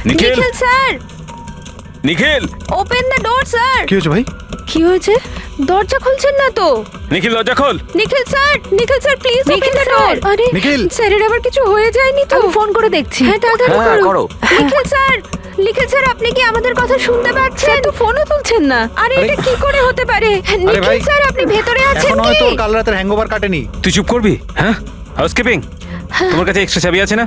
Nikhil sir, Nikhil open the door sir. কি হয়েছে ভাই? কি হয়েছে? দরজা খুলছেন না তো? নিখিল দরজা খোল। Nikhil sir please open the door. আরে নিখিল! স্যারের আবার কিছু হয়ে যায়নি তো? আমি ফোন করে দেখছি। হ্যাঁ, তাড়াতাড়ি করো। নিখিল স্যার আপনি কি আমাদের কথা শুনতে পাচ্ছেন? তো ফোনও তুলছেন না। আরে এটা কি করে হতে পারে? নিখিল ভাই, স্যার আপনি ভেতরে আছেন এখন কি? হয়তো ওর কাল রাতের হ্যাংওভার কাটেনি। তুই চুপ করবি? হ্যাঁ, হাউসকিপিং, তোমার কাছে এক্সট্রা চাবি আছে না?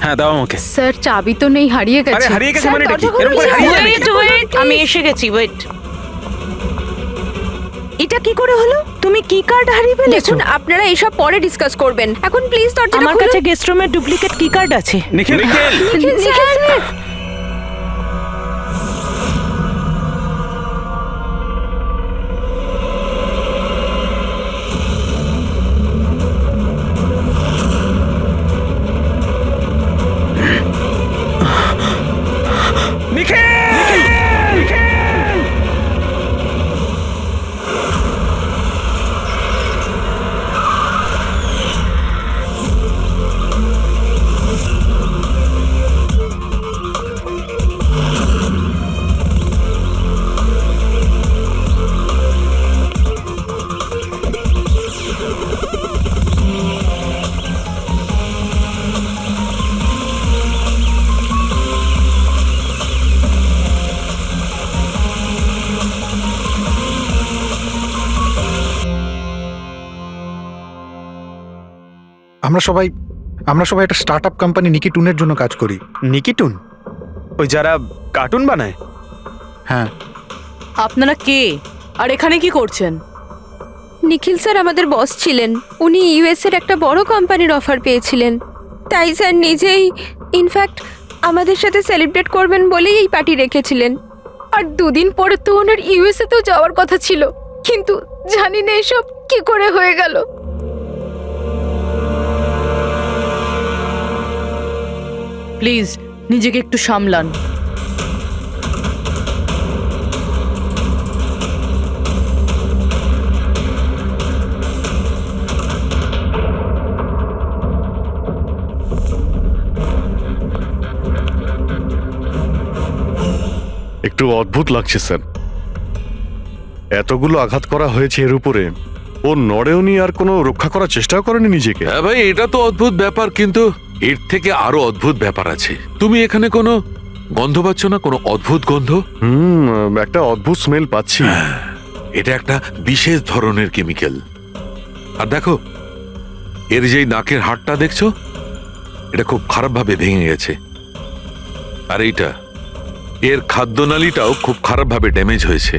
হ্যাঁ, দাও আমাকে। স্যার চাবি তো নেই, হারিয়ে আরে গেছে। হারিয়ে গেছে স্যার, মানে এটা কি? দরজা খুলুন, এরকম করে স্যার। হারিয়ে যাবে কি? ওয়েট, আমি এসে গেছি। ওয়েট, এটা কি করে হলো? তুমি কি কার্ড হারিয়ে ফেলেছো? দেখুন আপনারা এইসব পরে ডিসকাস করবেন। এখন প্লিজ দরজাটা আমার খুলুন। কাছে গেস্ট রুমের ডুপ্লিকেট কি কার্ড আছে। নিখিল নিখিল নিখিল স্যার। আমরা সবাই একটা স্টার্টআপ কোম্পানি নিকি টুনের জন্য কাজ করি। নিকিটুন, ওই যারা কার্টুন বানায়? হ্যাঁ, আপনারা কে আর এখানে কি করছেন? নিখিল স্যার আমাদের বস ছিলেন। উনি ইউএস এর একটা বড় কোম্পানির অফার পেয়েছিলেন। তাই স্যার নিজেই ইনফ্যাক্ট আমাদের সাথে সেলিব্রেট করবেন বলেই এই পার্টি রেখেছিলেন। আর দুদিন পরে তো ওনার ইউএসএ তেও যাওয়ার কথা ছিল, কিন্তু জানি না এসব কি করে হয়ে গেল। প্লিজ নিজেকে একটু সামলান। একটু অদ্ভুত লাগছে স্যার, এতগুলো আঘাত করা হয়েছে এর উপরে, ও নড়েওনি আর কোনো রক্ষা করার চেষ্টাও করেনি নিজেকে। হ্যাঁ ভাই, এটা তো অদ্ভুত ব্যাপার, কিন্তু এর থেকে আরো অদ্ভুত ব্যাপার আছে। তুমি এখানে কোনো গন্ধ পাচ্ছ না? কোনো অদ্ভুত গন্ধ? একটা অদ্ভুত স্মেল পাচ্ছি। এটা একটা বিশেষ ধরনের কেমিক্যাল। আর দেখো, এর যেই নাকের হাড়টা দেখছো, এটা খুব খারাপ ভাবে ভেঙে গেছে। আর এইটা, এর খাদ্যনালীটাও খুব খারাপ ভাবে ড্যামেজ হয়েছে।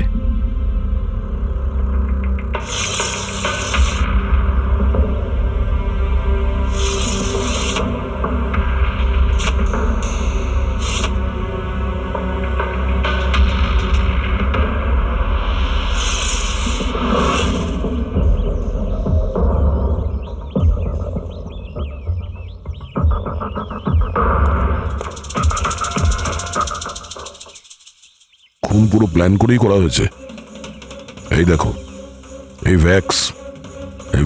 খুন পুরো প্ল্যান করেই করা হয়েছে। এই দেখো, এই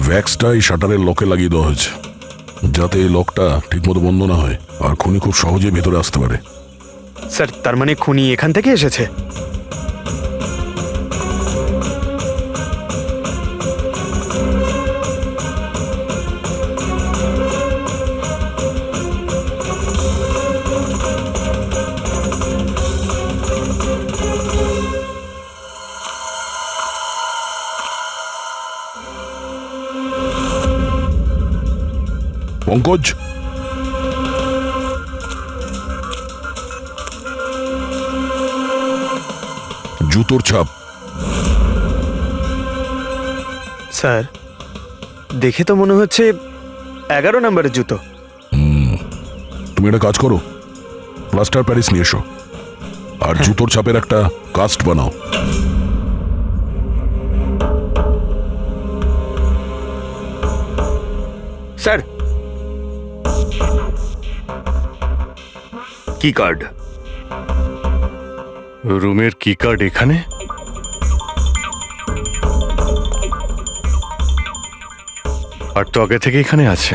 ভ্যাক্সটা এই শাটারের লকে লাগিয়ে দেওয়া হয়েছে, যাতে এই লকটা ঠিকমতো বন্ধ না হয় আর খুনি খুব সহজে ভেতরে আসতে পারে। স্যার, তার মানে খুনি এখান থেকে এসেছে? পঙ্কজ, জুতোর ছাপ। স্যার, দেখে তো মনে হচ্ছে 11 নম্বরের জুতো। তুমি একটা কাজ করো, প্লাস্টার প্যারিস নিয়ে এসো আর জুতোর ছাপের একটা কাস্ট বানাও। স্যার, কি কার্ড? রুমের কি কার্ড এখানে? আর তো আগে থেকে এখানে আছে।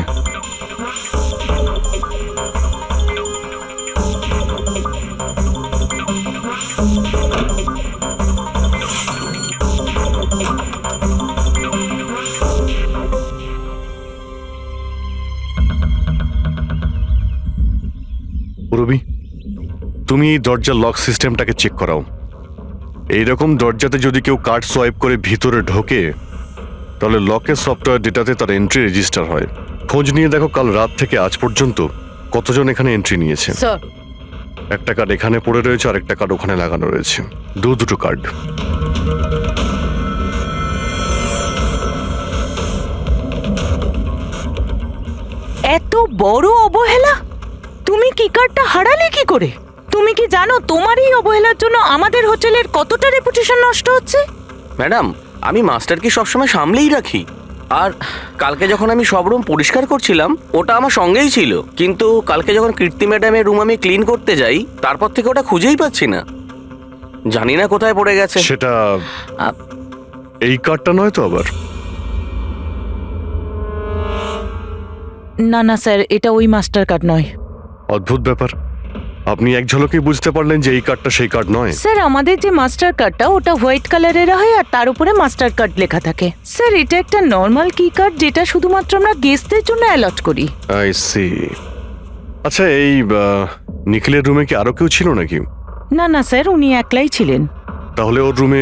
রবি, তুমি এই দরজার লক সিস্টেমটাকে চেক করাও। এইরকম দরজাতে যদি কেউ কার্ড সোয়াইপ করে ভিতরে ঢোকে, তাহলে লকের সফটওয়্যার ডেটাতে তার এন্ট্রি রেজিস্টার হয়। খোঁজ নিয়ে দেখো কাল রাত থেকে আজ পর্যন্ত কতজন এখানে এন্ট্রি নিয়েছে। স্যার একটা কার্ড এখানে পড়ে রয়েছে আর একটা কার্ড ওখানে লাগানো রয়েছে, দুটো কার্ড। এত বড় অবহেলা! তুমি কি কার্ডটা হারালে কি করে? তুমি কি জানো তোমার এই অবহেলার জন্য আমাদের হোটেলের কতটা রেপুটেশন নষ্ট হচ্ছে? ম্যাডাম, আমি মাস্টারকে সবসময় সামলেই রাখি। আর কালকে যখন আমি সব রুম পরিষ্কার করছিলাম, ওটা আমার সঙ্গেই ছিল। কিন্তু কালকে যখন কীর্তি ম্যাডামের রুম আমি ক্লিন করতে যাই, তারপর থেকে ওটা খুঁজেই পাচ্ছি না। জানি না কোথায় পড়ে গেছে। সেটা এই কার্ডটা নয় তো আবার? না না স্যার, এটা ওই মাস্টার কার্ড নয়। অদ্ভুত ব্যাপার, আপনি এক ঝলকে বুঝতে পারলেন যে এই কার্ডটা সেই কার্ড নয়? স্যার, আমাদের যে মাস্টার কার্ডটা ওটা হোয়াইট কালারের হয় আর তার উপরে মাস্টার কার্ড লেখা থাকে। স্যার, এটা একটা নর্মাল কি কার্ড যেটা শুধুমাত্র আমরা গেস্টদের জন্য অ্যালট করি। I see. আচ্ছা, এই নিখিলের রুমে কি আরো কেউ ছিল নাকি? না না স্যার, উনি একলাই ছিলেন। তাহলে ওর রুমে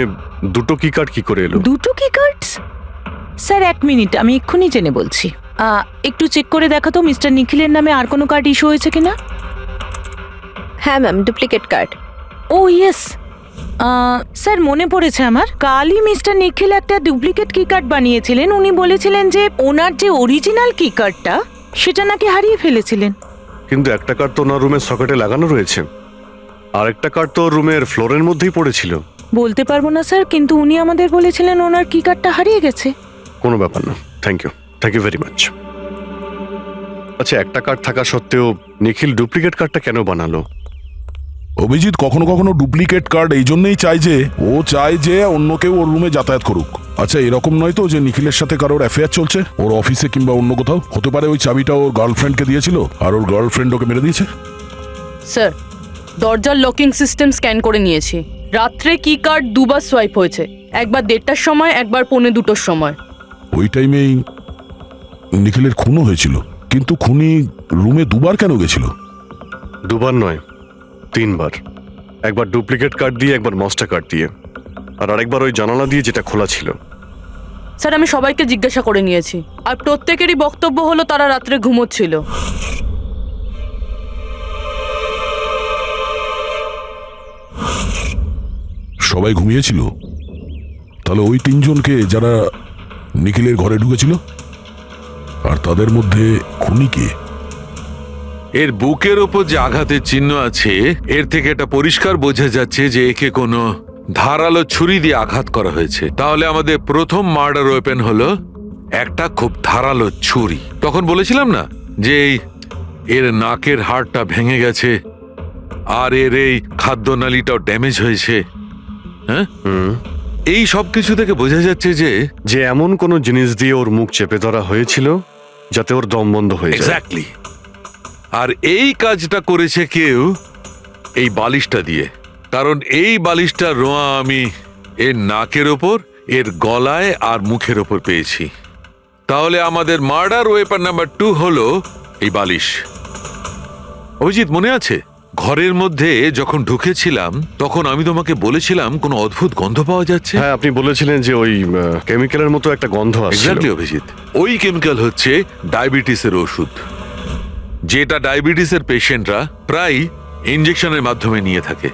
দুটো কি কার্ড কি করে এলো? দুটো কি কার্ডস? স্যার 1 মিনিট, আমি এক্ষুনি জেনে বলছি। একটু চেক করে দেখো তো মিস্টার নিখিলের নামে আর কোনো কার্ড ইস্যু হয়েছে কিনা। হ্যাঁ ম্যাম, ডুপ্লিকেট কার্ড। ও ইয়েস, স্যার মনে পড়েছে আমার। কালই মিস্টার নিখিল একটা ডুপ্লিকেট কি কার্ড বানিয়েছিলেন। উনি বলেছিলেন যে ওনার যে অরিজিনাল কি কার্ডটা সেটা নাকি হারিয়ে ফেলেছিলেন। কিন্তু একটা কার্ড তো ওনার রুমের সকেটে লাগানো রয়েছে, আর একটা কার্ড তো রুমের ফ্লোরের মধ্যেই পড়েছিল। বলতে পারবো না স্যার, কিন্তু উনি আমাদের বলেছিলেন ওনার কি কার্ডটা হারিয়ে গেছে। কোনো ব্যাপার না, থ্যাংক ইউ ভেরি মাচ। আচ্ছা, একটা কার্ড থাকা সত্ত্বেও নিখিল ডুপ্লিকেট কার্ডটা কেন বানালো? অভিজিৎ কখনো কখনো ডুপ্লিকেট কার্ড এই জন্যই চায় যে ও চায় যে অন্য কেউ ওর রুমে যাতায়াত করুক। আচ্ছা, এরকম নয় তো যে নিখিলের সাথে কারোর অ্যাফেয়ার চলছে ওর অফিসে কিংবা অন্য কোথাও? হতে পারে ওই চাবিটা ওর গার্লফ্রেন্ডকে দিয়েছিল আর ওর গার্লফ্রেন্ড ওকে মেরে দিয়েছে। স্যার, দরজার লকিং সিস্টেম স্ক্যান করে নিয়েছি। রাত্রে কি কার্ড দুবার সোয়াইপ হয়েছে, একবার 1:30টার সময়, একবার 1:45টার সময়। ওই টাইমেই নিখিলের খুনও হয়েছিল, কিন্তু খুনি রুমে দুবার কেন গেছিল? দুবার নয়, 3 বার। একবার ডুপ্লিকেট কার্ড দিয়ে, একবার মাস্টার কার্ড দিয়ে, আর আরেকবার ওই জানালা দিয়ে যেটা খোলা ছিল। স্যার, আমি সবাইকে জিজ্ঞাসা করে নিয়েছি, আর প্রত্যেকেরই বক্তব্য হলো তারা রাত্রে ঘুমোচ্ছিল। সবাই ঘুমিয়েছিল? তাহলে ওই 3 জনকে যারা নিখিলের ঘরে ঢুকেছিল, আর তাদের মধ্যে খুনি কে? এর বুকের ওপর যে আঘাতের চিহ্ন আছে, এর থেকে এটা পরিষ্কার বোঝা যাচ্ছে যে একে কোনো ধারালো ছুরি দিয়ে আঘাত করা হয়েছে। তাহলে আমাদের প্রথম মার্ডার ওয়েপেন হলো একটা খুব ধারালো ছুরি। তখন বলেছিলাম না যে এর নাকের হাড়টা ভেঙে গেছে আর এর এই খাদ্যনালীটাও ড্যামেজ হয়েছে। হ্যাঁ, এই সব কিছু থেকে বোঝা যাচ্ছে যে এমন কোনো জিনিস দিয়ে ওর মুখ চেপে ধরা হয়েছিল যাতে ওর দম বন্ধ হয়ে যায়। এক্স্যাক্টলি। আর এই কাজটা করেছে কেউ এই বালিশটা দিয়ে, কারণ এই বালিশটার রোঁয়া আমি এর নাকের ওপর, এর গলায় আর মুখের ওপর পেয়েছি। তাহলে আমাদের মার্ডার ওয়েপন নাম্বার 2 হলো এই বালিশ। অভিজিৎ, মনে আছে ঘরের মধ্যে যখন ঢুকেছিলাম তখন আমি তোমাকে বলেছিলাম কোনো অদ্ভুত গন্ধ পাওয়া যাচ্ছে? হ্যাঁ, আপনি বলেছিলেন যে ওই কেমিক্যালের মতো একটা গন্ধ আসছিল। এক্স্যাক্টলি অভিজিৎ, ওই কেমিক্যাল হচ্ছে ডায়াবেটিসের ওষুধ, যেটা ডায়াবেটিসের পেশেন্টরা প্রায় ইনজেকশনের মাধ্যমে নিয়ে থাকে।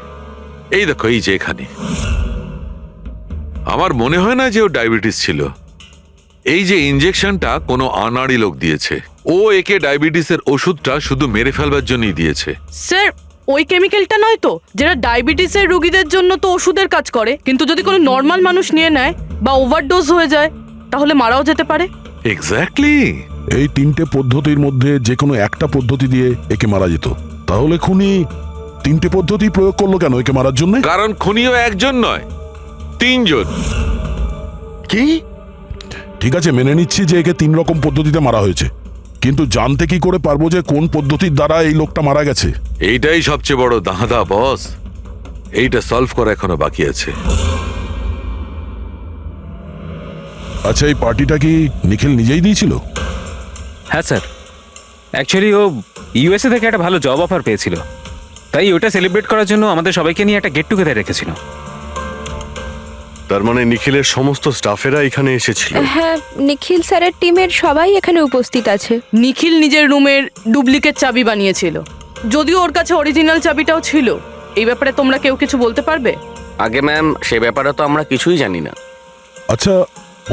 এই দেখো, এই যে এখানে। আমার মনে হয় না যে ও ডায়াবেটিস ছিল। এই যে ইনজেকশনটা কোনো আনাড়ি লোক দিয়েছে। ও একে ডায়াবেটিসের ওষুধটা শুধু মেরে ফেলবার জন্যই দিয়েছে। স্যার, ওই কেমিক্যালটা নয় তো যেটা ডায়াবেটিসের রোগীদের জন্য তো ওষুধের কাজ করে, কিন্তু যদি কোনো নর্মাল মানুষ নিয়ে নেয় বা ওভারডোজ হয়ে যায় তাহলে মারাও যেতে পারে। এক্স্যাক্টলি। এই 3টে পদ্ধতির মধ্যে যে কোনো একটা পদ্ধতি দিয়ে একে মারা যেত। তাহলে খুনি 3টে পদ্ধতি প্রয়োগ করলো কেন একে মারার জন্য? কারণ খুনিও একজন নয়, 3 জন। কি? ঠিক আছে, মেনে নিচ্ছি যে একে 3 রকম পদ্ধতিতে মারা হয়েছে, কিন্তু জানতে কি করে পারবো যে কোন পদ্ধতির দ্বারা এই লোকটা মারা গেছে? এইটাই সবচেয়ে বড় দাঁদা বস, এইটা সলভ করা এখনো বাকি আছে। আচ্ছা, এই পার্টিটা কি নিখিল নিজেই দিয়েছিল? হ্যাঁ স্যার, অ্যাকচুয়ালি ও ইউএসএ থেকে একটা ভালো জব অফার পেয়েছিল, তাই ওটা সেলিব্রেট করার জন্য আমাদের সবাইকে নিয়ে একটা গেট টুগেদার রেখেছিল। তার মানে নিখিলের সমস্ত স্টাফেরা এখানে এসেছিল। হ্যাঁ, নিখিল স্যারের টিমের সবাই এখানে উপস্থিত আছে। নিখিল নিজের রুমের ডুপ্লিকেট চাবি বানিয়েছিল, যদিও ওর কাছে অরিজিনাল চাবিটাও ছিল। এই ব্যাপারে তোমরা কেউ কিছু বলতে পারবে? আগে ম্যাম, সে ব্যাপারে তো আমরা কিছুই জানি না। আচ্ছা,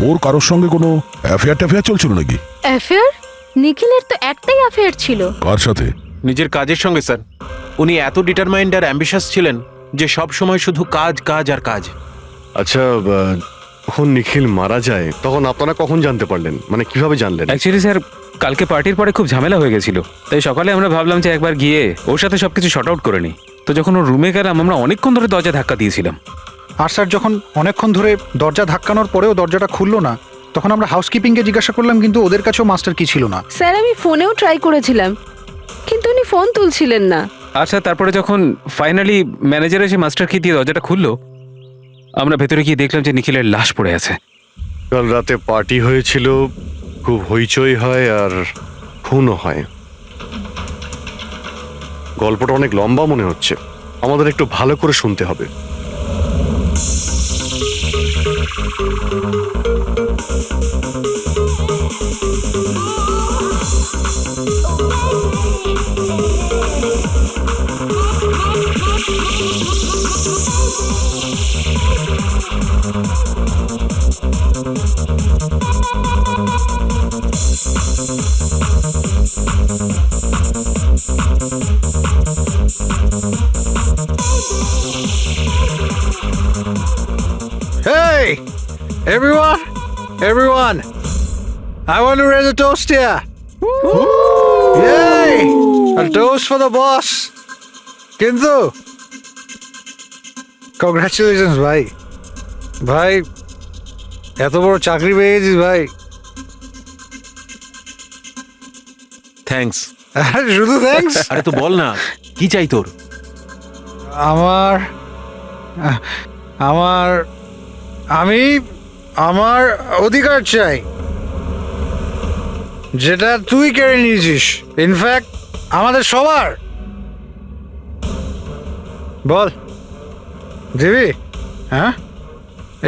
ওর কারোর সঙ্গে কোনো অ্যাফেয়ার চলছিল নাকি? অ্যাফেয়ার? নিখিলের তো একটাই অ্যাফেয়ার ছিল। কার সাথে? নিজের কাজের সঙ্গে স্যার। উনি এত ডিটারমাইন্ড আর অ্যাম্বিশাস ছিলেন যে সব সময় শুধু কাজ কাজ আর কাজ। আচ্ছা, যখন নিখিল মারা যায় তখন আপনারা কখন জানতে পারলেন, মানে কিভাবে জানলেন? অ্যাকচুয়ালি স্যার, কালকে পার্টির পরে খুব ঝামেলা হয়ে গেছিল, তাই সকালে আমরা ভাবলাম যে একবার গিয়ে ওর সাথে সবকিছু শর্ট আউট করে নিই। তো যখন ওর রুমে গেলাম, আমরা অনেকক্ষণ ধরে দরজা ধাক্কা দিয়েছিলাম। আর স্যার, যখন অনেকক্ষণ ধরে দরজা ধাক্কানোর পরেও দরজাটা খুললো না, তখন আমরা হাউসকিপিংকে জিজ্ঞাসা করলাম, কিন্তু ওদের কাছেও মাস্টার কি ছিল না। স্যার, আমি ফোনেও ট্রাই করেছিলাম, কিন্তু উনি ফোন তুলছিলেন না। আচ্ছা, তারপরে যখন ফাইনালি ম্যানেজার এসে মাস্টার কি দিয়ে দরজাটা খুললো, আমরা ভেতরে গিয়ে দেখলাম যে নিখিলের লাশ পড়ে আছে। কাল রাতে পার্টি হয়েছিল, খুব হইচই হয় আর খুনও হয়। গল্পটা অনেক লম্বা মনে হচ্ছে, আমাদের একটু ভালো করে শুনতে হবে। Hey, everyone, I want to raise a toast here. Yay! A toast for the boss. কিন্তু কংগ্রাচুলেশনস ভাই, এত বড় চাকরি পেয়ে গেছিস ভাই। থ্যাঙ্কস। শুধু থ্যাঙ্কস? আরে তো বল না, কি চাই তোর? আমার অধিকার চাই, যেটা তুই কেড়ে নিয়েছিস, ইনফ্যাক্ট আমাদের সবার। বল দিবি? হ্যাঁ,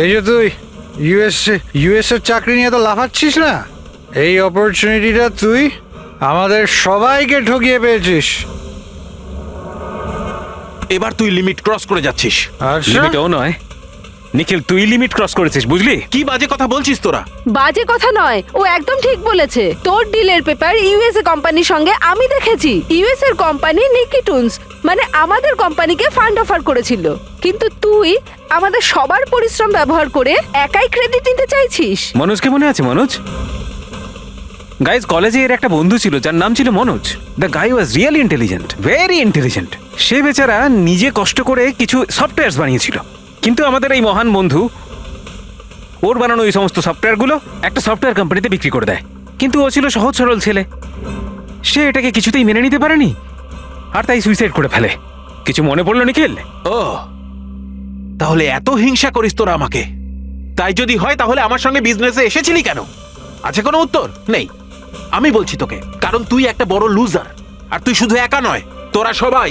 এই যে তুই ইউএস এর চাকরি নিয়ে তো লাফাচ্ছিস না, এই অপরচুনিটিটা তুই আমাদের সবাইকে ঠকিয়ে পেয়েছিস। এবার তুই লিমিট ক্রস করে যাচ্ছিস। আচ্ছা, লিমিটও নয় নিখিল, তুই লিমিট ক্রস করেছিস, বুঝলি? কি বাজে কথা বলছিস তোরা? বাজে কথা নয়, ও একদম ঠিক বলেছে। তোর ডিলের পেপার ইউএসএ কোম্পানির সঙ্গে আমি দেখেছি। ইউএস এর কোম্পানি নিকি টুনস, মানে আমাদের কোম্পানিকে ফান্ড অফার করেছিল, কিন্তু তুই আমাদের সবার পরিশ্রম ব্যবহার করে একাই ক্রেডিট নিতে চাইছিস। মনোজকে মনে আছে? মনোজ গাইজ, কলেজে এর একটা বন্ধু ছিল যার নাম ছিল Manoj. The guy was really intelligent, very intelligent. সে বেচারা নিজে কষ্ট করে কিছু সফটওয়্যার বানিয়েছিল, কিন্তু আমাদের এই মহান বন্ধু ওর বানানো এই সমস্ত সফটওয়্যারগুলো একটা সফটওয়্যার কোম্পানিতে বিক্রি করে দেয়। কিন্তু ও ছিল সহজ সরল ছেলে, সে এটাকে কিছুতেই মেনে নিতে পারেনি আর তাই সুইসাইড করে ফেলে। কিছু মনে পড়লো নিখিল? ও, তাহলে এত হিংসা করিস তোরা আমাকে? তাই যদি হয় তাহলে আমার সঙ্গে বিজনেসে এসেছিলি কেন? আছে কোনো উত্তর নেই? আমি বলছি তোকে, কারণ তুই একটা বড় লুজার। আর তুই শুধু একা নয়, তোরা সবাই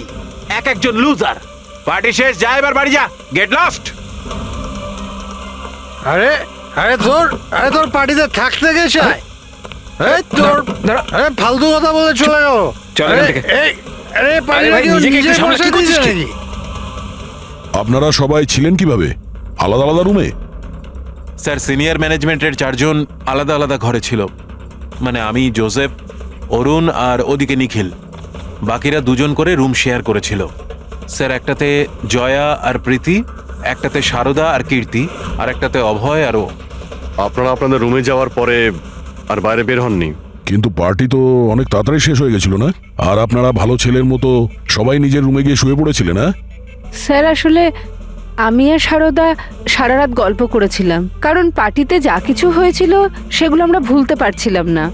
এক একজন লুজার। পার্টি শেষ, যা এবার বাড়ি যা, গেট লস্ট। আরে তোর পার্টিতে থাকতে গেছে, আরে ফালতু কথা বলে চলে গেল। চল এখান থেকে। আপনারা সবাই ছিলেন কিভাবে আলাদা আলাদা রুমে? স্যার, সিনিয়র ম্যানেজমেন্টের 4 জন আলাদা আলাদা ঘরে ছিল, মানে আমি, জোসেফ, অরুণ আর ওদিকে নিখিল। বাকিরা 2 জন করে রুম শেয়ার করেছিল। স্যার, একটাতে জয়া আর প্রীতি, একটাতে সারদা আর কীর্তি, আর একটাতে অভয় আর ও। আপনারা আপনাদের রুমে যাওয়ার পরে আর বাইরে বের হননি? কিন্তু পার্টি তো অনেক তাড়াতাড়ি শেষ হয়ে গেছিল না? আর আপনারা ভালো ছেলের মতো সবাই নিজের রুমে গিয়ে শুয়ে পড়েছিলেন? না স্যার, আসলে আমি আর সারদা সারা রাত গল্প করেছিলাম, কারণ পার্টিতে যা কিছু হয়েছিল সেগুলো আমরা ভুলতে পারছিলাম না।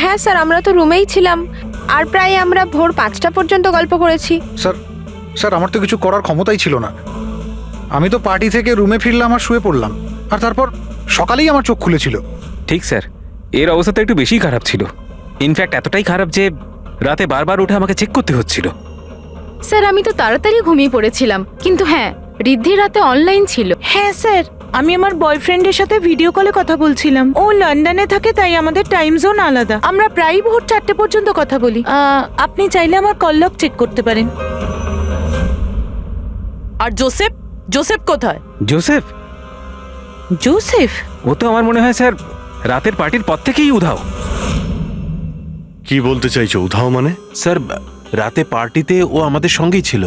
হ্যাঁ স্যার, আমরা তো রুমেই ছিলাম আর প্রায় আমরা ভোর 5টা পর্যন্ত গল্প করেছি। স্যার, আমার তো কিছু করার ক্ষমতাই ছিল না। আমি তো পার্টি থেকে রুমে ফিরলাম আর শুয়ে পড়লাম, আর তারপর সকালেই আমার চোখ খুলেছিল। ঠিক স্যার, এর অবস্থা তো একটু বেশি খারাপ ছিল। ইনফ্যাক্ট এতটাই খারাপ যে রাতে বারবার উঠে আমাকে চেক করতে হচ্ছিল। স্যার আমি তো তাড়াতাড়ি ঘুমিয়ে পড়েছিলাম, কিন্তু হ্যাঁ ঋদ্ধি রাতে অনলাইন ছিল। হ্যাঁ স্যার, আমি আমার বয়ফ্রেন্ডের সাথে ভিডিও কলে কথা বলছিলাম। ও লন্ডনে থাকে, তাই আমাদের টাইম জোন আলাদা। আমরা প্রায় ভোর 4টে পর্যন্ত কথা বলি। আপনি চাইলে আমার কল লগ চেক করতে পারেন। আর জোসেফ, জোসেফ কোথায়? জোসেফ? জোসেফ? ও তো আমার মনে হয় স্যার রাতের পার্টির পর থেকেই উধাও। কি বলতে চাইছো উধাও মানে? স্যার রাতে পার্টিতে ও আমাদের সঙ্গেই ছিল,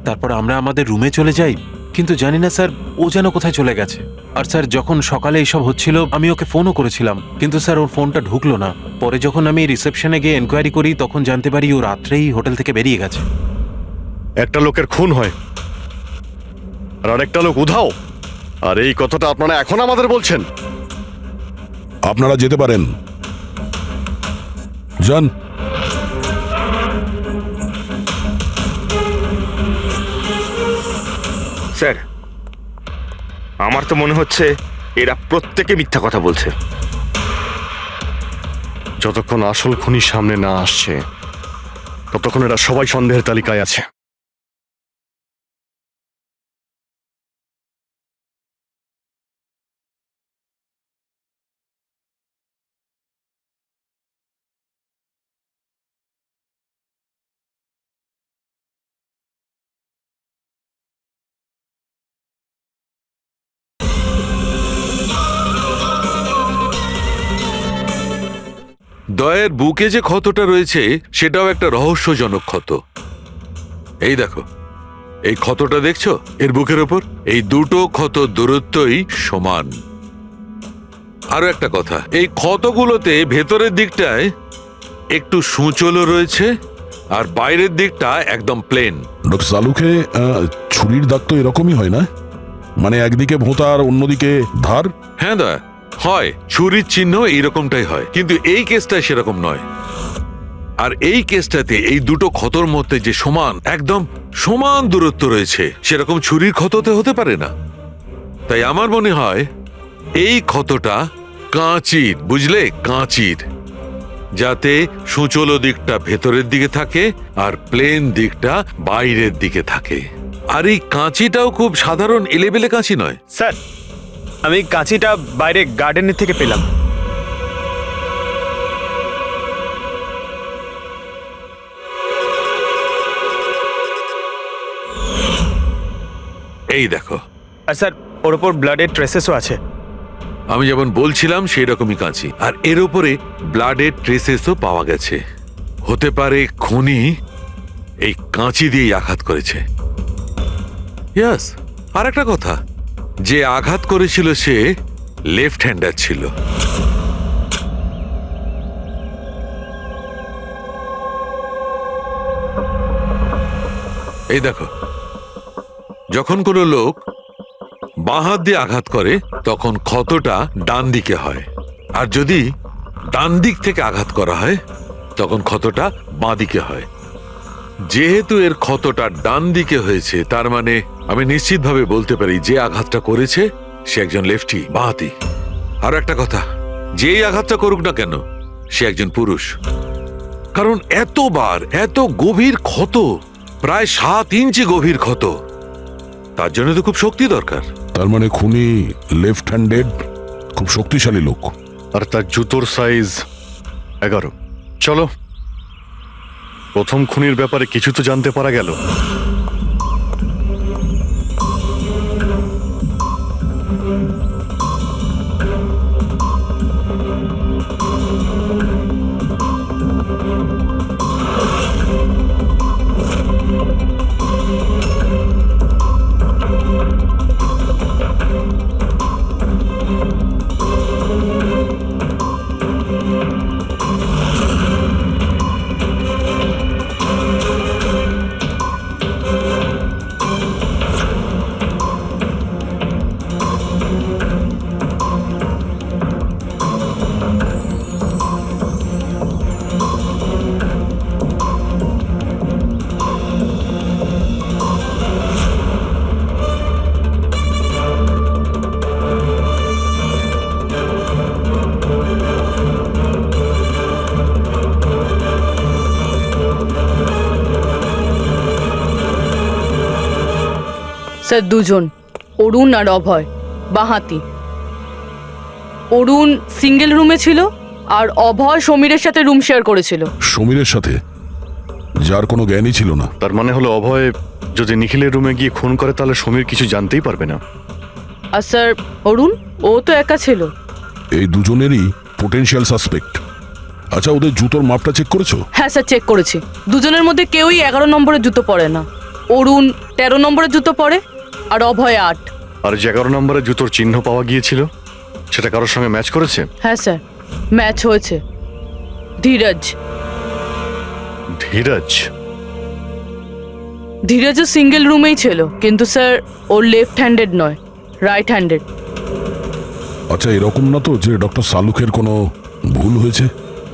তারপর আমরা আমাদের রুমে চলে যাই, কিন্তু জানি না স্যার ও যেন কোথায় চলে গেছে। আর স্যার যখন সকালে এইসব হচ্ছিল আমি ওকে ফোনও করেছিলাম, কিন্তু স্যার ওর ফোনটা ঢুকলো না। পরে যখন আমি রিসেপশনে গিয়ে এনকোয়ারি করি তখন জানতে পারি ও রাত্রেই হোটেল থেকে বেরিয়ে গেছে। একটা লোকের খুন হয় আর আরেকটা লোক উধাও, আর এই কথাটা আপনারা এখন আমাদের বলছেন? আপনারা যেতে পারেন, যান। স্যার, আমার তো মনে হচ্ছে এরা প্রত্যেকে মিথ্যা কথা বলছে। যতক্ষণ আসল খুনি সামনে না আসছে ততক্ষণ এরা সবাই সন্দেহের তালিকায় আছে। দয়ের বুকে যে ক্ষতটা রয়েছে সেটাও একটা রহস্যজনক ক্ষত। এই দেখো, এই ক্ষতটা দেখছো এর বুকের ওপর? এই দুটো ক্ষত দূরত্বই সমান। আরো একটা কথা, এই ক্ষতগুলোতে ভেতরের দিকটায় একটু সূচলও রয়েছে আর বাইরের দিকটা একদম প্লেন। ডক্টর সালুকে ছুরির দাগ তো এরকমই হয় না, মানে একদিকে ভোঁতা আর অন্যদিকে ধার। হ্যাঁ দয়া, হয় ছুরির চিহ্ন এইরকমটাই হয়, কিন্তু এই কেসটা সেরকম নয়। আর এই কেসটাতে এই দুটো ক্ষতর মধ্যে যে সমান, একদম সমান দূরত্ব রয়েছে, সেরকম ছুরির ক্ষততে হতে পারে না। তাই আমার মনে হয় এই ক্ষতটা কাঁচির, বুঝলে, কাঁচির, যাতে সূচলো দিকটা ভেতরের দিকে থাকে আর প্লেন দিকটা বাইরের দিকে থাকে। আর এই কাঁচিটাও খুব সাধারণ এলেবেলে কাঁচি নয়। স্যার, আমি কাঁচিটা বাইরে গার্ডেনের থেকে পেলাম। এই দেখো। আর স্যার, ওর ওপর ব্লাডের ট্রেসেসও আছে। আমি যেমন বলছিলাম সেই রকমই কাঁচি, আর এর উপরে ব্লাডের ট্রেসেসও পাওয়া গেছে। হতে পারে খুনি এই কাঁচি দিয়েই আঘাত করেছে। ইয়াস, আর একটা কথা, যে আঘাত করেছিল সে লেফট হ্যান্ডার ছিল। এই দেখো, যখন কোনো লোক বাঁ হাত দিয়ে আঘাত করে তখন ক্ষতটা ডান দিকে হয়, আর যদি ডান দিক থেকে আঘাত করা হয় তখন ক্ষতটা বাঁ দিকে হয়। যেহেতু এর ক্ষতটা ডান দিকে হয়েছে, তার মানে আমি নিশ্চিতভাবে বলতে পারি যে আঘাতটা করেছে সে একজন লেফটি, বাঁহাতি। আর একটা কথা, যেই আঘাতটা করুক না কেন সে একজন পুরুষ, কারণ এতবার এত গভীর ক্ষত, প্রায় 7 ইঞ্চি গভীর ক্ষত, তার জন্য তো খুব শক্তি দরকার। তার মানে খুনি লেফট হ্যান্ডেড, খুব শক্তিশালী লোক। আর তার জুতোর সাইজ 11। চলো, প্রথম খুনির ব্যাপারে কিছু তো জানতে পারা গেল। স্যার দুজন, অরুণ আর অভয়, বাঁহাতি। অরুণ সিঙ্গেল রুমে ছিল আর অভয় সমীরের সাথে রুম শেয়ার করেছিল। সমীরের সাথে, যার কোনো জ্ঞানই ছিল না। তার মানে হলো অভয় যদি নিখিলের রুমে গিয়ে খুন করে তাহলে সমীর কিছু জানতেই পারবে না। আর স্যার অরুণ, ও তো একা ছিল। এই দুজনেরই পোটেনশিয়াল সাসপেক্ট। আচ্ছা, ওদের জুতোর মাপটা চেক করেছো? হ্যাঁ স্যার, চেক করেছি। দুজনের মধ্যে কেউই 11 নম্বরের জুতো পরে না। অরুণ 13 নম্বরের জুতো পরে আর অভয় 8। আর যে 11 নম্বরের জুতোর চিহ্ন পাওয়া গিয়েছিল সেটা কারোর সঙ্গে ম্যাচ করেছে? হ্যাঁ স্যার, ম্যাচ হয়েছে। ধীরজ। ধীরজ? ধীরজও সিঙ্গেল রুমেই ছিল, কিন্তু স্যার ওর লেফট হ্যান্ডেড নয়, রাইট হ্যান্ডেড। আচ্ছা, এরকম না তো যে ডক্টর সালুকের কোনো ভুল হয়েছে?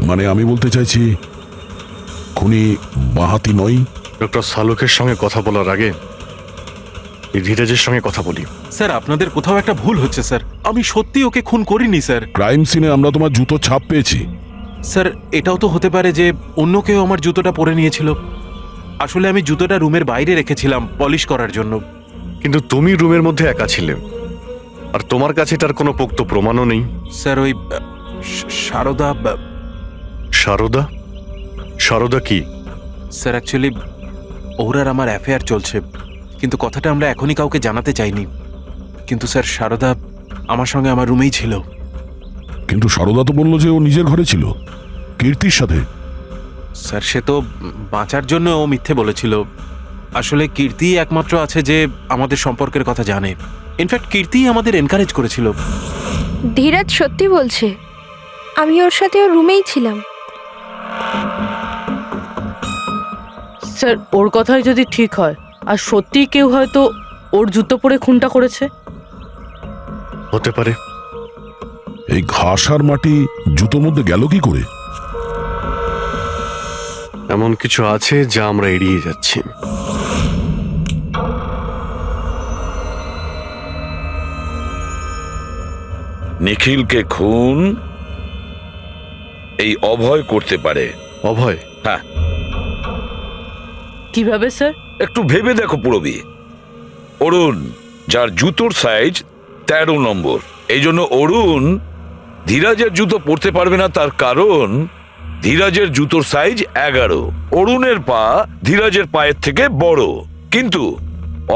মানে আমি বলতে চাইছি, খুনি বাঁহাতি নয়। ডক্টর সালুকের সঙ্গে কথা বলার আগে এই ধীরজের সঙ্গে কথা বলি। স্যার, আপনাদের কোথাও একটা ভুল হচ্ছে স্যার। আমি সত্যি ওকে খুন করিনি স্যার। ক্রাইম সিনে আমরা তোমার জুতো ছাপ পেয়েছি। স্যার, এটাও তো হতে পারে যে অন্য কেউ আমার জুতোটা পরে নিয়েছিল। আসলে আমি জুতোটা রুমের বাইরে রেখেছিলাম পলিশ করার জন্য। কিন্তু তুমি রুমের মধ্যে একা ছিলে আর তোমার কাছে তার কোনো পোক্ত প্রমাণও নেই। স্যার, ওই সারদা। সারদা? সারদা কি? স্যার, অ্যাকচুয়ালি ওর আর আমার অ্যাফেয়ার চলছে, কিন্তু কথাটা আমরা এখনই কাউকে জানাতে চাইনি। কিন্তু স্যার, সারদা আমার সঙ্গে আমার রুমেই ছিল। কিন্তু সারদা তো বললো যে ও নিজের ঘরে ছিল কীর্তির সাথে। স্যার, সে তো বাঁচার জন্য ও মিথ্যে বলেছিল। আসলে কীর্তি একমাত্র আছে যে আমাদের সম্পর্কের কথা জানে। ইনফ্যাক্ট কীর্তি আমাদের এনকারেজ করেছিল। ধীরাজ সত্যি বলছে, আমি ওর সাথে ওর রুমেই ছিলাম। স্যার, ওর কথাই যদি ঠিক হয় আর সত্যিই কেউ হয়তো ওর জুতো পরে খুনটা করেছে। হতে পারে। এই ঘাস আর মাটি জুতোর মধ্যে গেল কি করে? এমন কিছু আছে যা আমরা এড়িয়ে যাচ্ছি। নিখিলকে খুন এই অভয় করতে পারে। অভয়? হ্যাঁ। কিভাবে স্যার? একটু ভেবে দেখো পুরবী। অরুণ, যার জুতোর সাইজ 13 নম্বর, এই জন্য অরুণ ধীরাজের জুতো পরতে পারবে না। তার কারণ ধীরাজের জুতোর সাইজ 11। অরুণের পা ধীরাজের পায়ের থেকে বড়। কিন্তু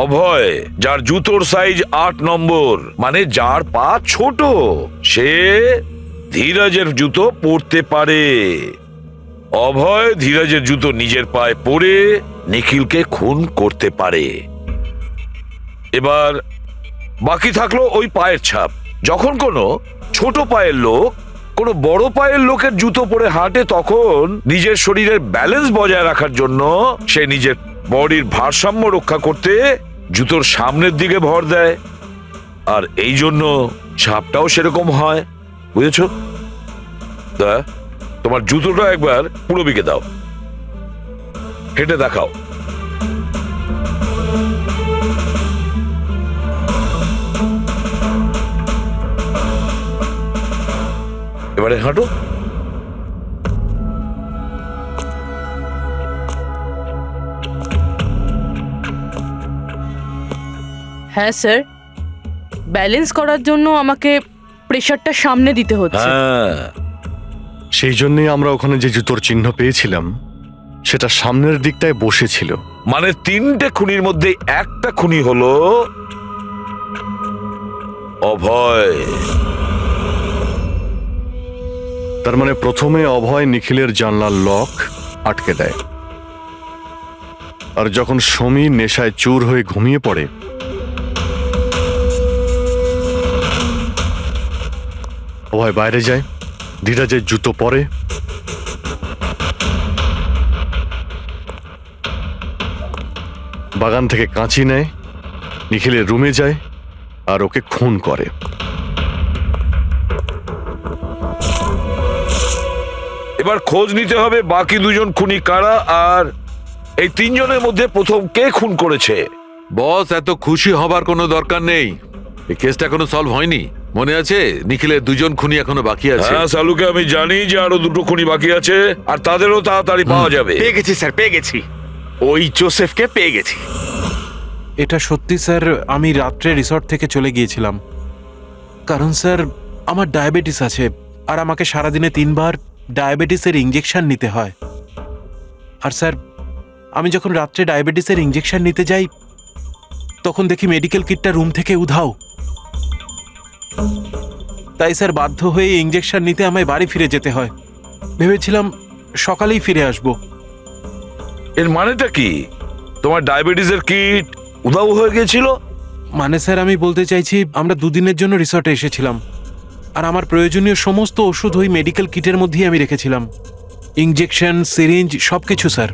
অভয়, যার জুতোর সাইজ 8 নম্বর, মানে যার পা ছোট, সে ধীরাজের জুতো পরতে পারে। অভয় ধীরাজের জুতো নিজের পায়ে পরে নিখিলকে খুন করতে পারে। এবার বাকি থাকলো ওই পায়ের ছাপ। যখন কোনো ছোট পায়ের লোক কোনো বড় পায়ের লোকের জুতো পরে হাঁটে, তখন নিজের শরীরের ব্যালেন্স বজায় রাখার জন্য সে নিজের বডির ভারসাম্য রক্ষা করতে জুতোর সামনের দিকে ভর দেয়। আর এই জন্য ছাপটাও সেরকম হয়। বুঝেছ? তোমার জুতোটা একবার পুরবীকে দাও, হেঁটে দেখাও। এবারে হাঁটো। হ্যাঁ স্যার, ব্যালেন্স করার জন্য আমাকে প্রেশারটা সামনে দিতে হচ্ছে। হ্যাঁ, সেই জন্যই আমরা ওখানে যে জুতোর চিহ্ন পেয়েছিলাম সেটা সামনের দিকটায় বসেছিল। মানে 3টে খুনির মধ্যে একটা খুনি হলো অভয়। তার মানে প্রথমে অভয় নিখিলের জানলার লক আটকে দেয়, আর যখন সমীর নেশায় চুর হয়ে ঘুমিয়ে পড়ে, অভয় বাইরে যায়, ধীরাজের জুতো পরে, বাগান থেকে কাঁচি নেয়, নিখিলের রুমে যায় আর ওকে খুন করে। এবার খোঁজ নিতে হবে বাকি 2জন খুনি কারা, আর এই 3জনের মধ্যে প্রথম কে খুন করেছে। বস, এত খুশি হবার কোনো দরকার নেই। এই কেসটা এখনো সলভ হয়নি। মনে আছে নিখিলের 2জন খুনি এখনো বাকি আছে। হ্যাঁ সালুকে আমি জানি যে আরো 2টো খুনি বাকি আছে, আর তাদেরও তাড়াতাড়ি পাওয়া যাবে। পেয়ে গেছি স্যার, পেয়ে গেছি। ওই জোসেফকে পেয়ে গেছি। এটা সত্যি স্যার, আমি রাত্রে রিসর্ট থেকে চলে গিয়েছিলাম। কারণ স্যার আমার ডায়াবেটিস আছে, আর আমাকে সারাদিনে 3 বার ডায়াবেটিসের ইঞ্জেকশন নিতে হয়। আর স্যার আমি যখন রাত্রে ডায়াবেটিসের ইঞ্জেকশন নিতে যাই তখন দেখি মেডিকেল কিটটা রুম থেকে উধাও। তাই স্যার বাধ্য হয়ে ইঞ্জেকশন নিতে আমায় বাড়ি ফিরে যেতে হয়। ভেবেছিলাম সকালেই ফিরে আসব। এর মানেটা কি? তোমার ডায়াবেটিসের কিট উধাও হয়ে গিয়েছিল? মানে স্যার আমি বলতে চাইছি আমরা 2 দিনের জন্য রিসর্টে এসেছিলাম, আর আমার প্রয়োজনীয় সমস্ত ওষুধ ওই মেডিকেল কিটের মধ্যেই আমি রেখেছিলাম। ইঞ্জেকশন, সিরিঞ্জ সব কিছু স্যার।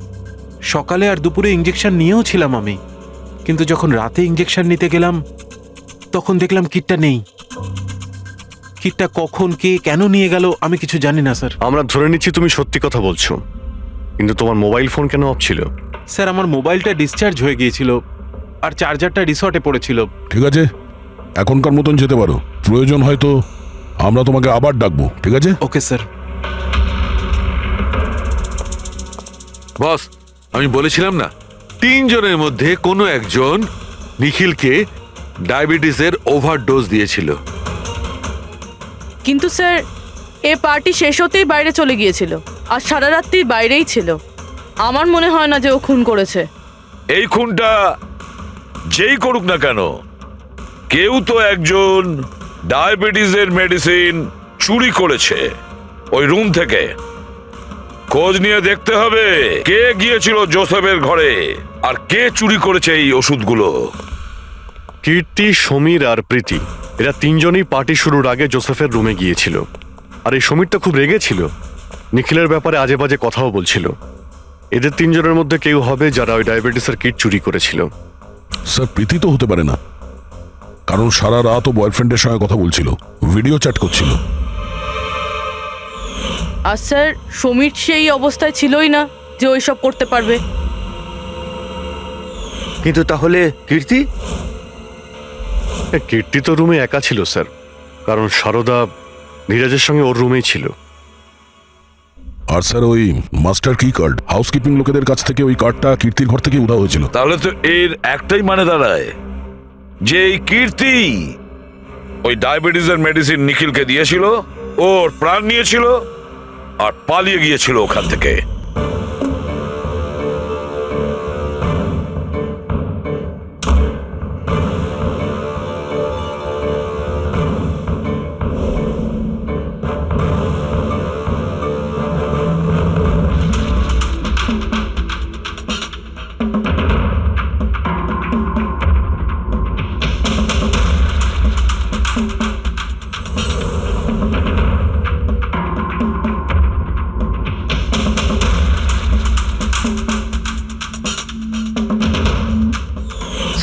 সকালে আর দুপুরে ইঞ্জেকশন নিয়েও ছিলাম আমি, কিন্তু যখন রাতে ইঞ্জেকশন নিতে গেলাম তখন দেখলাম কিটটা নেই। কিটটা কখন কে কেন নিয়ে গেল আমি কিছু জানি না স্যার। আমরা ধরে নিচ্ছি তুমি সত্যি কথা বলছো, কিন্তু তোমার মোবাইল ফোন কেন অফ ছিল? স্যার আমার মোবাইলটা ডিসচার্জ হয়ে গিয়েছিল, আর চার্জারটা রিসর্টে পড়েছিল। ঠিক আছে, এখনকার মতন যেতে পারো। প্রয়োজন হয়তো আমরা তোমাকে আবার ডাকবো, ঠিক আছে? Okay sir. বস, আমি বলেছিলাম না 3 জনের মধ্যে কোনো একজন নিখিলকে ডায়াবেটিসের ওভারডোজ দিয়েছিল। কিন্তু স্যার এ পার্টি শেষ হতেই বাইরে চলে গিয়েছিল, আর সারা রাত্রি বাইরেই ছিল। আমার মনে হয় না যে ও খুন করেছে। এই খুনটা যেই করুক না কেন, কেউ তো একজন ডায়াবেটিসের মেডিসিন চুরি করেছে ওই রুম থেকে। খোঁজ নিয়ে দেখতে হবে কে গিয়েছিল জোসেফের ঘরে আর কে চুরি করেছে এই ওষুধগুলো। কীর্তি, সমীর আর প্রীতি এরা 3 জনই পার্টি শুরুর আগে জোসেফের রুমে গিয়েছিল। আর এই সমীরটা খুব রেগেছিল, নিখিলের ব্যাপারে আজে বাজে কথাও বলছিল। এদের 3 জনের মধ্যে কেউ হবে যারা ওই ডায়াবেটিসের কিট চুরি করেছিল। স্যার প্রীতি তো হতে পারে না, কারণ সারা রাত ও বয়ফ্রেন্ডের সঙ্গে কথা বলছিল, ভিডিও চ্যাট করছিল। আর স্যার সমীর সেই অবস্থায় ছিলই না যে ওইসব করতে পারবে। কিন্তু তাহলে কীর্তি? কীর্তি তো রুমে একা ছিল স্যার, কারণ সারদা ধীরাজের সঙ্গে ওর রুমেই ছিল। আর স্যার ওই মাস্টার কি কার্ড, হাউসকিপিং লোকেদের কাছ থেকে ওই কার্ডটা কীর্তির ঘর থেকে উধাও হয়েছিল। তাহলে তো এর একটাই মানে দাঁড়ায় যে এই কীর্তি ওই ডায়াবেটিসের মেডিসিন নিখিলকে দিয়েছিল, ওর প্রাণ নিয়েছিল আর পালিয়ে গিয়েছিল ওখান থেকে।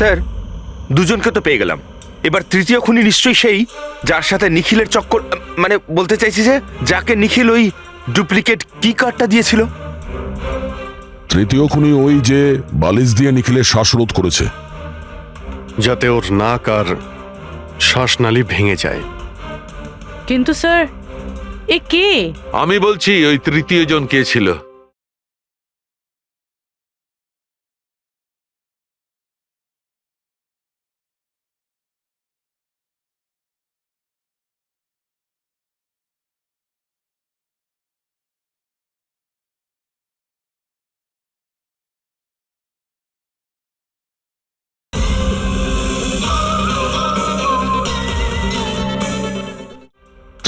স্যার, 2 জনকে তো পেয়ে গেলাম। এবার তৃতীয় খুনি নিশ্চয়ই সেই যার সাথে নিখিলের চক্কর, মানে বলতে চাইছি যে যাকে নিখিল ওই ডুপ্লিকেট কি কার্ডটা দিয়েছিল। তৃতীয় খুনি ওই যে বালিশ দিয়ে নিখিলের শ্বাসরোধ করেছে, যাতে ওর নাক আর শ্বাসনালী ভেঙে যায়। কিন্তু স্যার এ কে? আমি বলছি ওই তৃতীয় জন কে ছিল।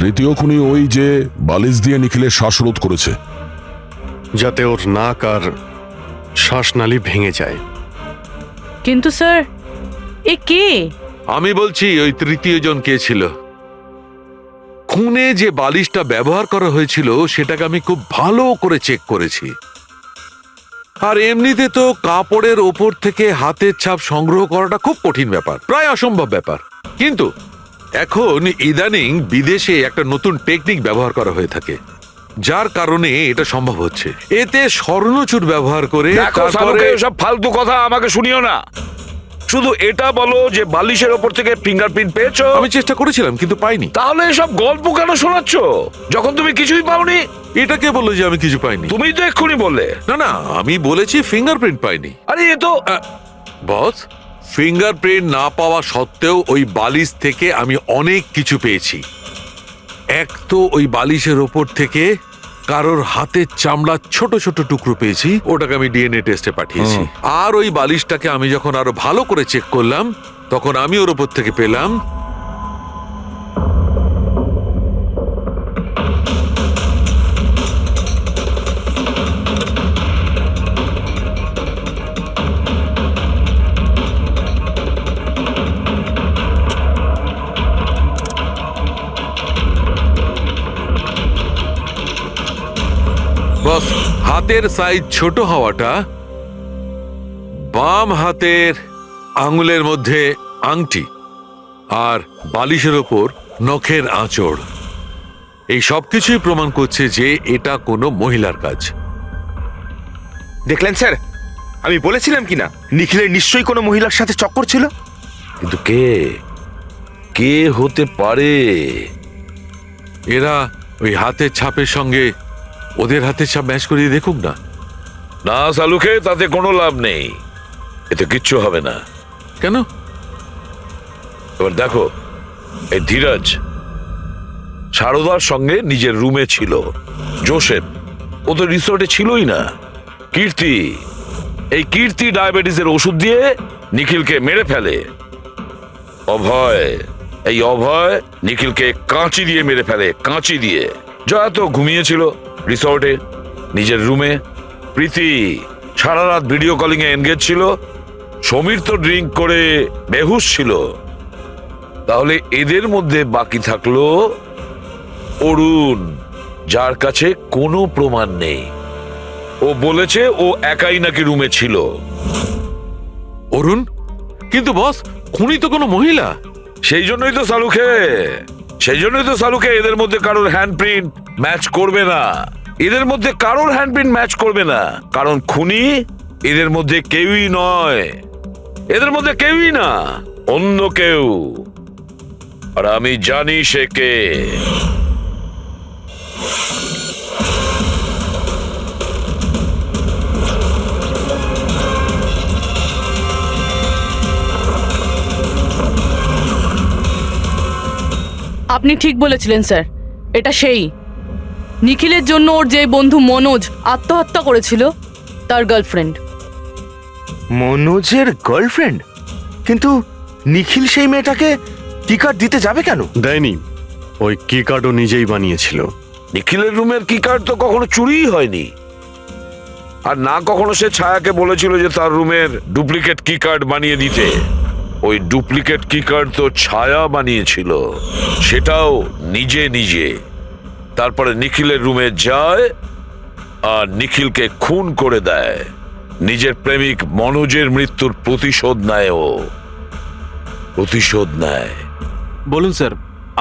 তৃতীয় খুনি ওই যে বালিশ দিয়ে নিখিলের শ্বাসরোধ করেছে, যাতে ওর নাক আর শ্বাসনালী ভেঙে যায়। কিন্তু স্যার এ কে? আমি বলছি ওই তৃতীয় জন কে ছিল। খুনে যে বালিশটা ব্যবহার করা হয়েছিল সেটাকে আমি খুব ভালো করে চেক করেছি। আর এমনিতে তো কাপড়ের ওপর থেকে হাতের ছাপ সংগ্রহ করাটা খুব কঠিন ব্যাপার, প্রায় অসম্ভব ব্যাপার। কিন্তু এখন ইদানিং বিদেশে একটা নতুন টেকনিক ব্যবহার করা হয়ে থাকে, যার কারণে এটা সম্ভব হচ্ছে। এতে স্বর্ণচুর ব্যবহার করে সব ফালতু কথা আমাকে শুনিও না। শুধু এটা বলো যে বালিশের ওপর থেকে ফিঙ্গারপ্রিন্ট পেয়েছো। আমি চেষ্টা করেছিলাম কিন্তু পাইনি। তাহলে এসব গল্প কেন শোনাচ্ছ যখন তুমি কিছুই পাওনি? এটা কে বললো যে আমি কিছু পাইনি? তুমি তো এক্ষুনি বললে। না না, আমি বলেছি ফিঙ্গারপ্রিন্ট পাইনি। আরে এ তো বস, ফিঙ্গারপ্রিন্ট না পাওয়া সত্ত্বেও ওই বালিশ থেকে আমি অনেক কিছু পেয়েছি। এক তো ওই বালিশের ওপর থেকে কারোর হাতের চামড়ার ছোট ছোট টুকরো পেয়েছি, ওটাকে আমি ডিএনএ টেস্টে পাঠিয়েছি। আর ওই বালিশটাকে আমি যখন আরো ভালো করে চেক করলাম, তখন আমি ওর ওপর থেকে পেলাম বস হাতের সাইজ ছোট হওয়াটা, বাম হাতের আঙুলের মধ্যে আংটি আর বালিশের ওপর নখের আঁচড়, এই সব কিছুই প্রমাণ করছে যে এটা কোনো মহিলার কাজ। দেখলেন স্যার, আমি বলেছিলাম কি না নিখিলের নিশ্চয়ই কোনো মহিলার সাথে চক্কর ছিল। কিন্তু কে কে হতে পারে? এরা ওই হাতের ছাপের সঙ্গে ওদের হাতের ছাপ ম্যাচ করিয়ে দেখুক না। না সালুকে, তাতে কোনো লাভ নেই, এতে কিচ্ছু হবে না। কেন? এবার দেখো, এই ধীরাজ সারদার সঙ্গে নিজের রুমে ছিল, জোসেফ ও তো রিসোর্টে ছিলই না, কীর্তি, এই কীর্তি ডায়াবেটিসের ওষুধ দিয়ে নিখিলকে মেরে ফেলে, অভয়, এই অভয় নিখিলকে কাঁচি দিয়ে মেরে ফেলে, কাঁচি দিয়ে। জয়া তো ঘুমিয়েছিল রিসর্টে নিজের রুমে, প্রীতি সারা রাত ভিডিও কলিং এ এনগেজ ছিল, সমীর তো ড্রিঙ্ক করে বেহুশ ছিল। তাহলে এদের মধ্যে বাকি থাকলো অরুণ, যার কাছে কোনো প্রমাণ নেই। ও বলেছে ও একাই নাকি রুমে ছিল। অরুণ? কিন্তু বস, খুনি তো কোনো মহিলা। সেই জন্যই তো সালুকে এদের মধ্যে কারোর হ্যান্ডপ্রিন্ট ম্যাচ করবে না, এদের মধ্যে কারোর হ্যান্ডপ্রিন্ট ম্যাচ করবে না, কারণ খুনি এদের মধ্যে কেউই নয়, এদের মধ্যে কেউই না, অন্য কেউ। আর আমি জানি সে কে। আপনি ঠিক বলেছিলেন স্যার, এটা সেই নিখিলের জন্য ওর যে বন্ধু মনোজ আত্মহত্যা করেছিল তার গার্লফ্রেন্ড। মনোজের গার্লফ্রেন্ড? কিন্তু নিখিল সেই মেয়েটাকে কি কার্ড দিতে যাবে কেন? দেয়নি, ওই কি কার্ডও নিজেই বানিয়েছিল। নিখিলের রুমের কি কার্ড তো কখনো চুরিই হয়নি, আর না কখনো সে ছায়াকে বলেছিল যে তার রুমের ডুপ্লিকেট কি কার্ড বানিয়ে দিতে। ওই ডুপ্লিকেট কি কার্ড তো ছায়া বানিয়েছিল, সেটাও নিজে নিজে। তারপরে নিখিলের রুমে যায় আর নিখিলকে খুন করে দেয়। নিজের প্রেমিক মনোজের মৃত্যুর প্রতিশোধ নেয়, ও প্রতিশোধ নেয়। বলুন স্যার,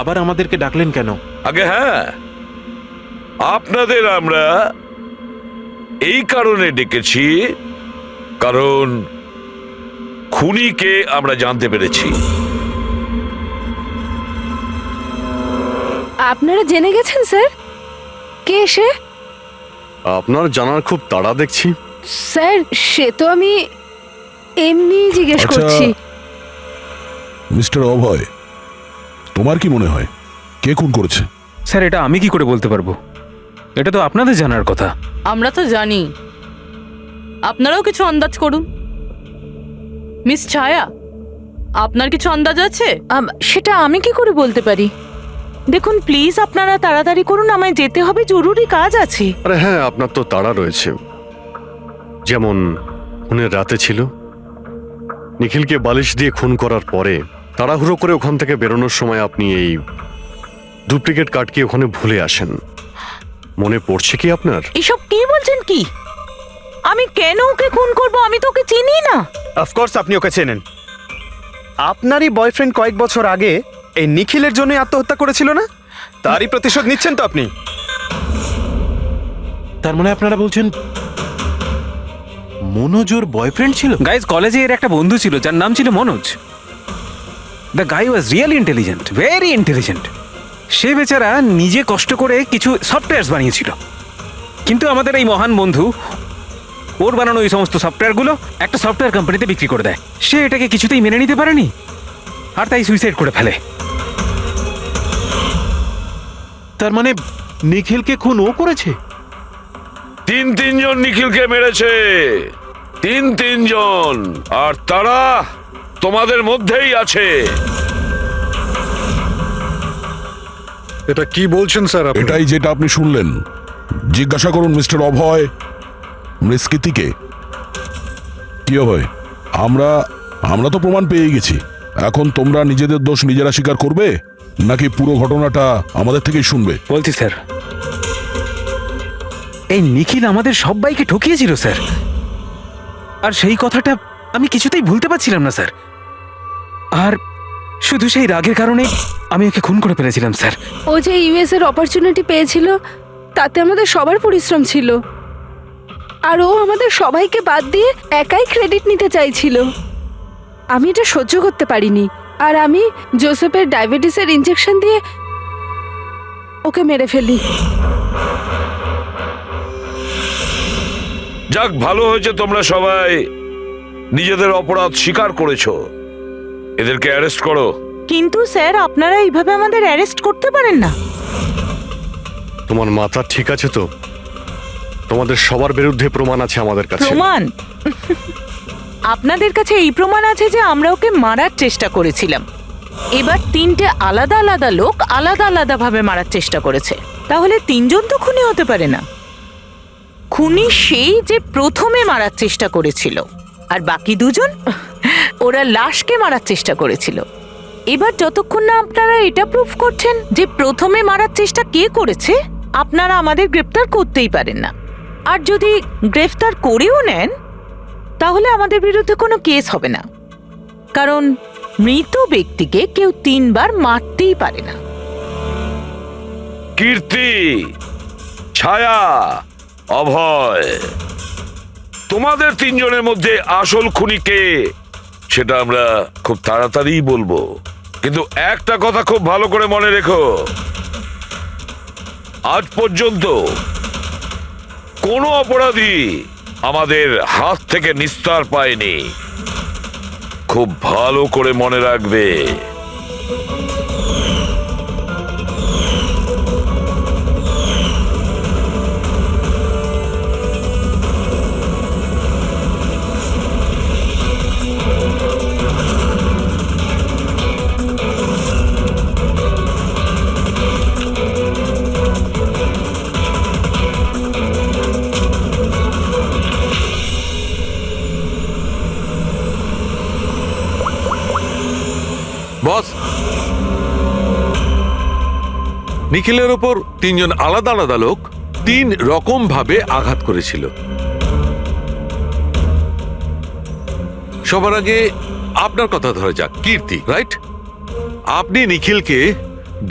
আবার আমাদেরকে ডাকলেন কেন? আগে হ্যাঁ, আপনাদের আমরা এই কারণে ডেকেছি, কারণ খুনিকে আমরা জানতে পেরেছি। আপনারা জেনে গেছেন স্যার কে সে? আপনার জানার খুব তাড়া দেখছি। স্যার সে তো আমি এমনি জিজ্ঞেস আচ্ছা, করছি। মিস্টার অভয়, তোমার কি মনে হয় কে খুন করেছে? স্যার এটা আমি কি করে বলতে পারবো, এটা তো আপনাদের জানার কথা। আমরা তো জানি, আপনারাও কিছু আন্দাজ করুন। মিস ছায়া, আপনার কিছু আন্দাজ আছে? সেটা আমি কি করে বলতে পারি? দেখুন প্লিজ আপনারা তাড়াতাড়ি করুন, আমায় যেতে হবে, জরুরি কাজ আছে। আরে হ্যাঁ, আপনার তো তাড়া রয়েছে। যেমন খুনের রাতে ছিল, নিখিলকে বালিশ দিয়ে খুন করার পরে তাড়াহুড়ো করে ওখান থেকে বেরোনোর সময় আপনি এই ডুপ্লিকেট কার্ডকে ওখানে ভুলে আসেন। মনে পড়ছে কি আপনার? এসব কি বলছেন কি? আমি কেন ওকে খুন করব? আমি তো ওকে চিনি না। অফকোর্স আপনি ওকে চেনেন। আপনারই বয়ফ্রেন্ড কয়েক বছর আগে এই নিখিলের জন্য আত্মহত্যা করেছিল না? তারই প্রতিশোধ নিচ্ছেন তো আপনি? তার মানে আপনারা বলছেন মনোজ ওর বয়ফ্রেন্ড ছিল? গাইজ কলেজে এর একটা বন্ধু ছিল যার নাম ছিল Manoj. The guy was really intelligent, very intelligent. সে বেচারা নিজে কষ্ট করে কিছু সফটওয়্যার বানিয়েছিল, কিন্তু আমাদের এই মহান বন্ধু ওর বানানো এই সমস্ত সফটওয়্যারগুলো একটা সফটওয়্যার কোম্পানিতে বিক্রি করে দেয়। সে এটাকে কিছুতেই মেনে নিতে পারেনি আর তাই সুইসাইড করে ফেলে। তার মানে নিখিলকে খুন ও করেছে? তিনজন নিখিলকে মেরেছে, তিনজন, আর তারা তোমাদের মধ্যেই আছে। এটা কি বলছেন স্যার আপনি? এটাই যেটা আপনি শুনলেন। জিজ্ঞাসা করুন মিস্টার অভয় মৃস্কৃতিকে। কি অভয়, আমরা তো প্রমাণ পেয়ে গেছি। এখন তোমরা নিজেদের দোষ নিজেরা স্বীকার করবে নাকি পুরো ঘটনাটা আমাদের থেকেই শুনবে? বলছি স্যার, এই নিখিল আমাদের সবাইকে ঠকিয়েছিল স্যার, আর সেই কথাটা আমি কিছুতেই ভুলতে পারছিলাম না স্যার। আর শুধু সেই রাগের কারণে আমি ওকে খুন করে ফেলেছিলাম স্যার। ও যে ইউএস এর অপরচুনিটি পেয়েছিল তাতে আমাদের সবার পরিশ্রম ছিল, আর ও আমাদের সবাইকে বাদ দিয়ে একাই ক্রেডিট নিতে চাইছিল। আমি এটা সহ্য করতে পারিনি, আর আমি জোসেফের ডায়াবেটিসের ইনজেকশন দিয়ে ওকে মেরে ফেলি। যাক, ভালো হয়েছে তোমরা সবাই নিজেদের অপরাধ স্বীকার করেছো। এদেরকে অ্যারেস্ট করো। কিন্তু স্যার আপনারা এইভাবে আমাদের অ্যারেস্ট করতে পারেন না। তোমার মাথা ঠিক আছে তো? তোমাদের সবার বিরুদ্ধে প্রমাণ আছে আমাদের কাছে। প্রমাণ? আপনাদের কাছে এই প্রমাণ আছে যে আমরা ওকে মারার চেষ্টা করেছিলাম। এবার তিনটে আলাদা আলাদা লোক আলাদা আলাদা ভাবে মারার চেষ্টা করেছে, তাহলে তিনজন তো খুনি হতে পারে না। খুনি সেই যে প্রথমে মারার চেষ্টা করেছিল, আর বাকি দুজন ওরা লাশকে মারার চেষ্টা করেছিল। এবার যতক্ষণ না আপনারা এটা প্রুফ করছেন যে প্রথমে মারার চেষ্টা কে করেছে, আপনারা আমাদের গ্রেফতার করতেই পারেন না। আর যদি গ্রেফতার করেও নেন তাহলে আমাদের বিরুদ্ধে কোনো কেস হবে না, কারণ মৃত ব্যক্তিকে কেউ 3 বার মারতেই পারে না। কীর্তি, ছায়া, অভয়, তোমাদের তিনজনের মধ্যে আসল খুনি কে সেটা আমরা খুব তাড়াতাড়ি বলবো। কিন্তু একটা কথা খুব ভালো করে মনে রেখো, আজ পর্যন্ত কোনো অপরাধী আমাদের হাত থেকে নিস্তার পায়নি। খুব ভালো করে মনে রাখবে। বস, নিখিলের ওপর তিনজন আলাদা আলাদা লোক 3 রকম ভাবে আঘাত করেছিল। সবার আগে আপনার কথা ধরা যাক, কীর্তি, রাইট? আপনি নিখিলকে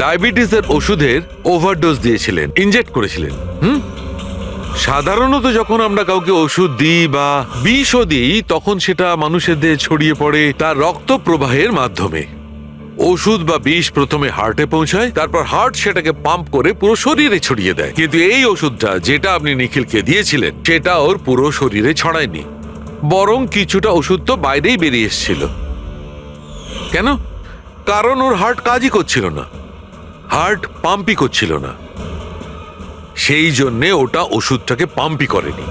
ডায়াবেটিসের ওষুধের ওভারডোজ দিয়েছিলেন, ইনজেক্ট করেছিলেন। সাধারণত যখন আমরা কাউকে ওষুধ দিই বা বিষও দিই তখন সেটা মানুষের দেহে ছড়িয়ে পড়ে তার রক্ত প্রবাহের মাধ্যমে। ওষুধ বা বিষ প্রথমে হার্টে পৌঁছায়, তারপর হার্ট সেটাকে পাম্প করে পুরো শরীরে ছড়িয়ে দেয়। কিন্তু এই ওষুধটা যেটা আপনি নিখিলকে দিয়েছিলেন সেটা ওর পুরো শরীরে ছড়ায়নি, বরং কিছুটা ওষুধ তো বাইরেই বেরিয়ে এসেছিল। কেন? কারণ ওর হার্ট কাজই করছিল না, হার্ট পাম্পই করছিল না, সেই জন্যে ওটা ওষুধটাকে পাম্পই করেনি।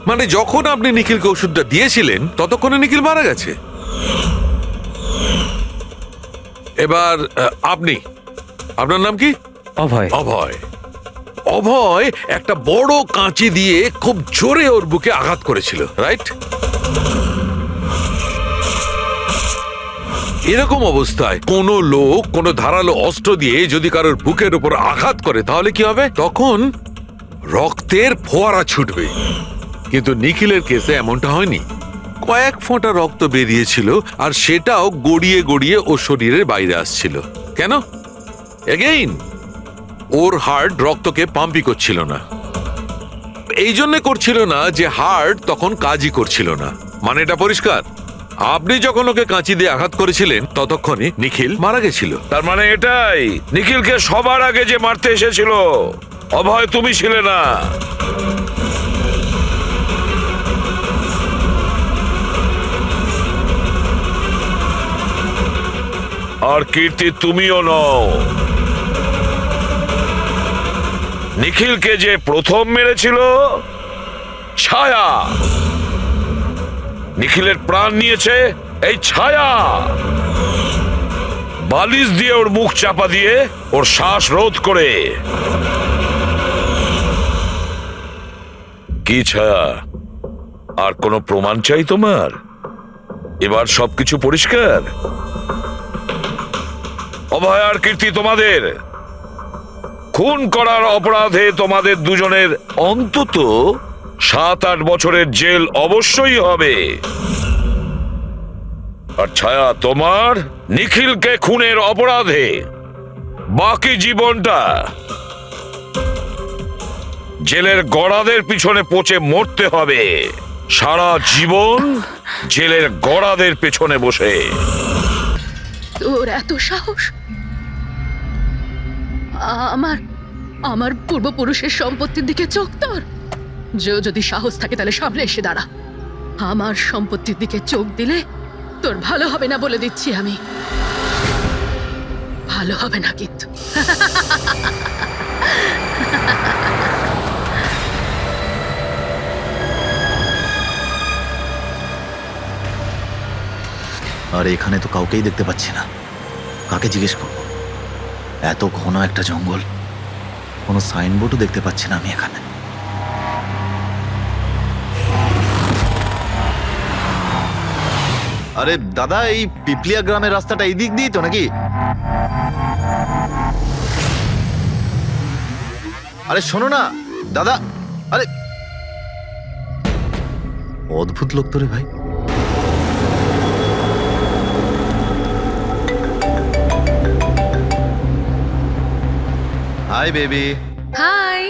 মানে যখন আপনি নিখিলকে ওষুধটা দিয়েছিলেন ততক্ষণে নিখিল মারা গেছে। এবার আপনি, আপনার নাম কি? অভয়। অভয়, অভয় একটা বড় কাঁচি দিয়ে খুব জোরে ওর বুকে আঘাত করেছিল, রাইট? এরকম অবস্থায় কোনো লোক কোনো ধারালো অস্ত্র দিয়ে যদি কারোর বুকের উপর আঘাত করে তাহলে কি হবে? তখন রক্তের ফোয়ারা ছুটবে। কিন্তু নিখিলের কেসে এমনটা হয়নি। কয়েক ফোঁটা রক্ত বেরিয়েছিল, আর সেটাও গড়িয়ে গড়িয়ে ওর শরীরের বাইরে আসছিল। কেন? এগেইন ওর হার্ট রক্তকে পাম্পই করছিল না। এই জন্য করছিল না যে হার্ট তখন কাজই করছিল না। মানে এটা পরিষ্কার, আপনি যখন ওকে কাঁচি দিয়ে আঘাত করেছিলেন ততক্ষণে নিখিল মারা গেছিল। তার মানে এটাই, নিখিলকে সবার আগে যে মারতে এসেছিল অভয় তুমি ছিলে না। আর কীর্তি তুমিও নও। নিখিলকে যে প্রথম মেরেছিল ছায়া, নিখিলের প্রাণ নিয়েছে এই ছায়া। বালিশ দিয়ে ওর মুখ চাপা দিয়ে ওর শ্বাস রোধ করে। কি ছায়া, আর কোনো প্রমাণ চাই তোমার? এবার সবকিছু পরিষ্কার। অভয় আর কীর্তি, তোমাদের খুন করার অপরাধে তোমাদের দুজনের অন্তত 7-8 বছরের জেল অবশ্যই হবে। আর ছায়া, তোমার নিখিলকে খুনের অপরাধে বাকি জীবনটা জেলের গড়াদের পিছনে পচে মরতে হবে। সারা জীবন জেলের গড়াদের পেছনে বসে। তোর এত সাহস! আমার পূর্বপুরুষের সম্পত্তির দিকে চোখ তোর? যদি সাহস থাকে তাহলে সামনে এসে দাঁড়া। আমার সম্পত্তির দিকে চোখ দিলে তোর ভালো হবে না বলে দিচ্ছি আমি। ভালো হবে না কিন্তু। আর এখানে তো কাউকেই দেখতে পাচ্ছি না, কাকে জিজ্ঞেস করব? এত ঘন একটা জঙ্গল, কোনো সাইনবোর্ডও দেখতে পাচ্ছি না আমি এখানে। আরে দাদা, এই পিপলিয়া গ্রামের রাস্তাটা এই দিক দিয়ে তো নাকি? আরে শোনো না দাদা, আরে অদ্ভুত লোক তো রে ভাই। Hi baby. হাই,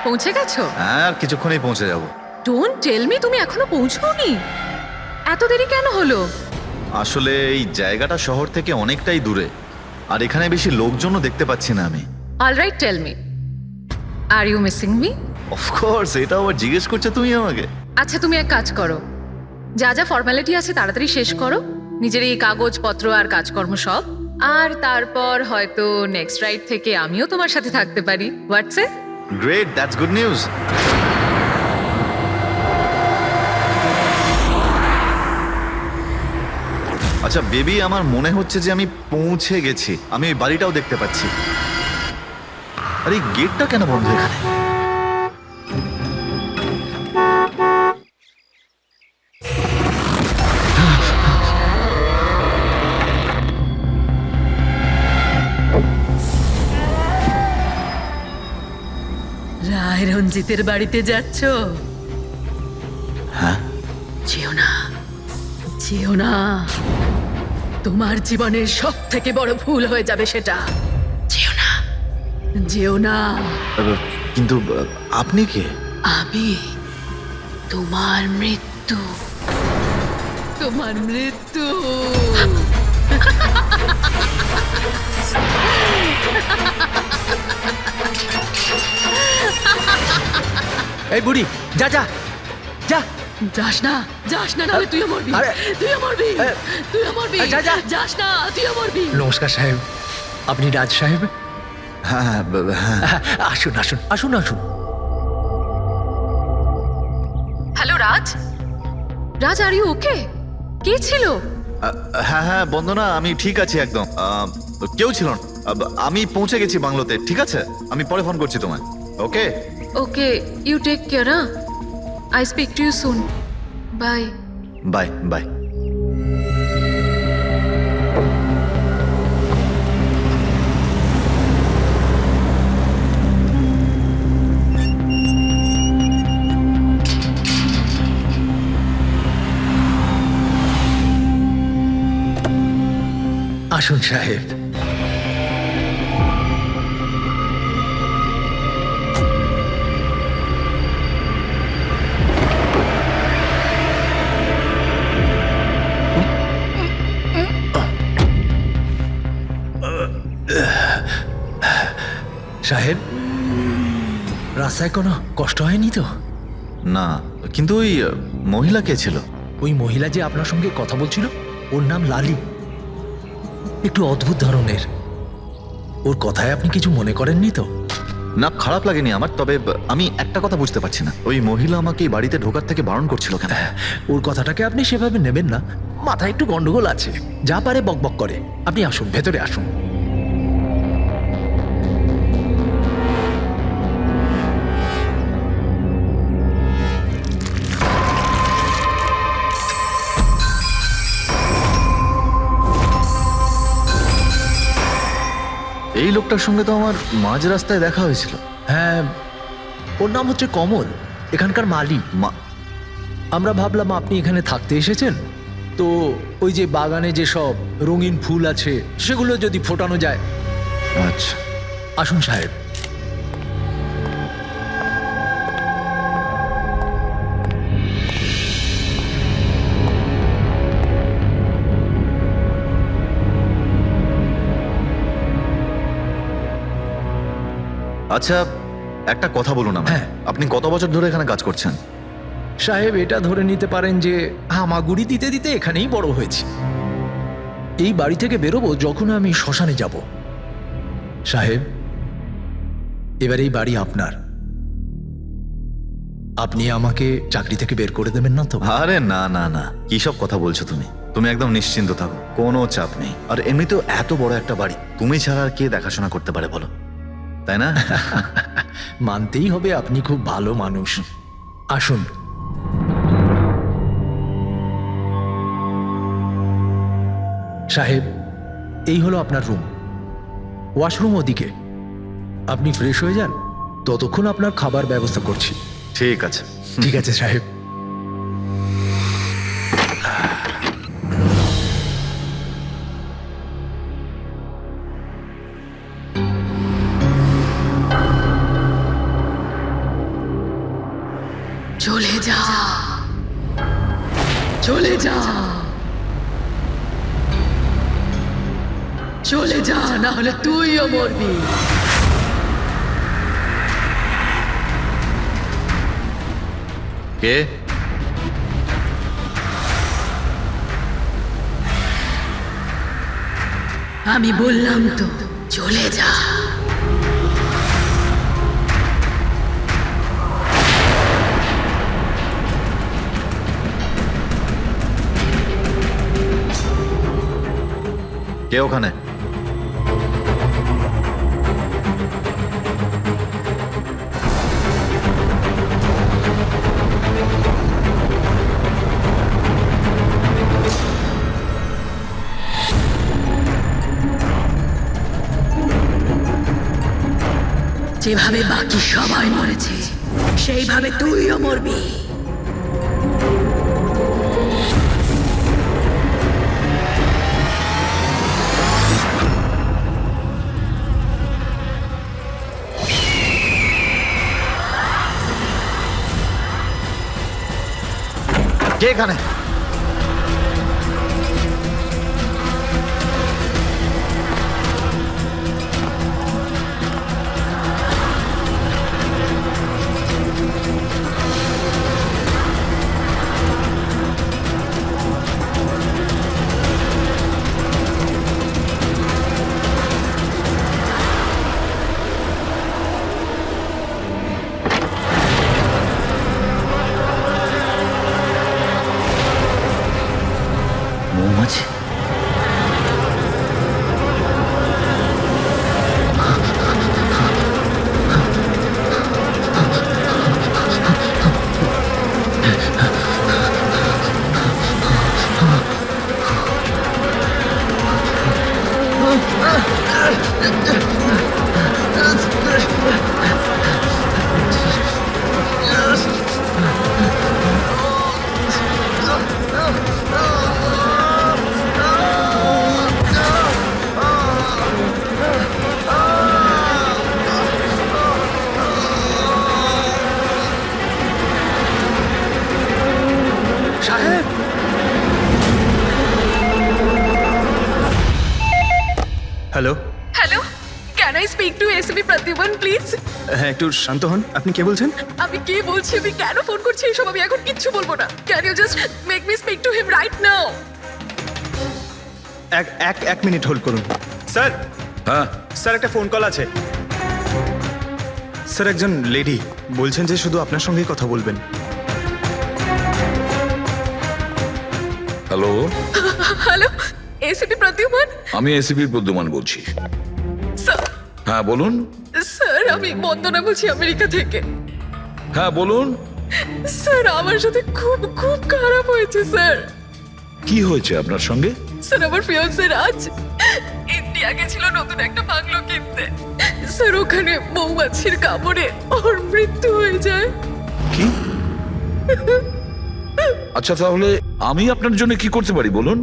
পৌঁছে গেছো? হ্যাঁ, আর কিছুক্ষণেই পৌঁছে যাব। ডোন্ট টেল মি তুমি এখনো পৌঁছোনি। এত দেরি কেন হলো? আসলে এই জায়গাটা শহর থেকে অনেকটাই দূরে, আর এখানে বেশি লোকজনও দেখতে পাচ্ছি না আমি। Alright, tell me, are you missing me? Of course, এটা আবার জিজ্ঞেস করছো তুমি আমাকে? আচ্ছা, তুমি এক কাজ করো, যা যা ফর্মালিটি আছে তাড়াতাড়ি শেষ করো, নিজের এই কাগজপত্র আর কাজকর্ম সব, আর তারপর হয়তো নেক্সট রাইড থেকে আমিও তোমার সাথে থাকতে পারি। WhatsApp? Great, that's good news. আচ্ছা বেবি, আমার মনে হচ্ছে যে আমি পৌঁছে গেছি। আমি ওই বাড়িটাও দেখতে পাচ্ছি। আর এই গেটটা কেন বন্ধ এখানে? রায় রঞ্জিতের বাড়িতে যাচ্ছ? হ্যাঁ। যেও না, যেও না, তোমার জীবনের সব থেকে বড় ভুল হয়ে যাবে সেটা। যেও না, যেও না। কিন্তু আপনি কে? আমি তোমার মৃত্যু, তোমার মৃত্যু। এই বুড়ি, যা যা যা। যাস না, যাস না, নাহলে তুইও মরবি। তুইও মরবি, তুইও মরবি। যাস না, তুইও মরবি। নমস্কার সাহেব, আপনি রাজ সাহেব? হ্যাঁ হ্যাঁ, আসুন আসুন আসুন আসুন। Hello Raj, Raj, are you okay? কে ছিল? হ্যাঁ হ্যাঁ বন্দনা, আমি ঠিক আছি একদম। কেউ ছিল না, আমি পৌঁছে গেছি বাংলোতে। ঠিক আছে, আমি পরে ফোন করছি তোমায়। Okay okay, you take care. I speak to you soon. Bye bye bye. আসুন সাহেব। সাহেব, রাস্তায় কোনো কষ্ট হয়নি তো? না, কিন্তু ওই মহিলা কে ছিল? ওই মহিলা যে আপনার সঙ্গে কথা বলছিল, ওর নাম লালি। একটু অদ্ভুত ধরনের। ওর কথায় আপনি কিছু মনে করেননি তো? না, খারাপ লাগেনি আমার, তবে আমি একটা কথা বুঝতে পারছি না, ওই মহিলা আমাকে এই বাড়িতে ঢোকার থেকে বারণ করছিল কেন? ওর কথাটাকে আপনি সেভাবে নেবেন না, মাথায় একটু গন্ডগোল আছে, যা পারে বকবক করে। আপনি আসুন, ভেতরে আসুন। এই লোকটার সঙ্গে তো আমার মাঝ রাস্তায় দেখা হয়েছিল। হ্যাঁ, ওর নাম হচ্ছে কমল, এখানকার মালি। আমরা ভাবলাম আপনি এখানে থাকতে এসেছেন, তো ওই যে বাগানে যে সব রঙিন ফুল আছে সেগুলো যদি ফোটানো যায়। আচ্ছা, আসুন সাহেব। আচ্ছা, একটা কথা বলুন আমায়। হ্যাঁ। আপনি কত বছর ধরে এখানে কাজ করছেন? সাহেব, এটা ধরে নিতে পারেন যে হামাগুড়ি দিতে দিতে এখানেই বড় হয়েছি। এই বাড়ি থেকে বেরোবো যখন আমি শ্মশানে যাব। সাহেব, এবার এই বাড়ি আপনার। আপনি আমাকে চাকরি থেকে বের করে দেবেন না তো? আরে না না না, কি সব কথা বলছো তুমি? তুমি একদম নিশ্চিন্ত থাকো, কোনো চাপ নেই। আর এমনিতেও এত বড় একটা বাড়ি তুমি ছাড়া আর কে দেখাশোনা করতে পারে বলো, তাই না? মানতেই হবে আপনি খুব ভালো মানুষ। আসুন। সাহেব, এই হলো আপনার রুম, ওয়াশরুম ওদিকে। আপনি ফ্রেশ হয়ে যান, ততক্ষণ আপনার খাবার ব্যবস্থা করছি। ঠিক আছে। ঠিক আছে সাহেব। চলে যা, চলে যা, চলে যা, না হলে তুইও মরবি। কে? আমি বললাম তো, চলে যা। কে ওখানে? যেভাবে বাকি সবাই মরেছে সেইভাবে তুইও মরবি। কে এখানে? মৌমাছি। সাহেব, hello. Hello, can I speak to SB Pratiman please? হ্যাঁ, একটু শান্ত হন। আপনি কে বলছেন? আমি কি বলছি, আমি কেন ফোন করছি এসব আমি এখন কিচ্ছু বলবো না। Can you just make me speak to him right now? এক মিনিট হোল্ড করুন স্যার। হ্যাঁ স্যার একটা ফোন কল আছে। স্যার একজন লেডি বলছেন যে শুধু আপনার সঙ্গেই কথা বলবেন। Hello, hello, ACP Pradyuman. আমি এসিপি প্রদ্যুমান বলছি। স্যার, হ্যাঁ বলুন। স্যার আমি বন্দনা বলছি আমেরিকা থেকে। হ্যাঁ বলুন। স্যার আমার সাথে খুব খুব খারাপ হয়েছে স্যার। কি হয়েছে আপনার সঙ্গে? স্যার আমার ফিয়ান্সে রাজ ইন্ডিয়া গেছিল নতুন একটা বাংলো কিনতে। স্যার ওখানে মৌমাছির কামড়ে ওর মৃত্যু হয়ে যায়। কি? আচ্ছা তাহলে আমি আপনার জন্য কি করতে পারি বলুন?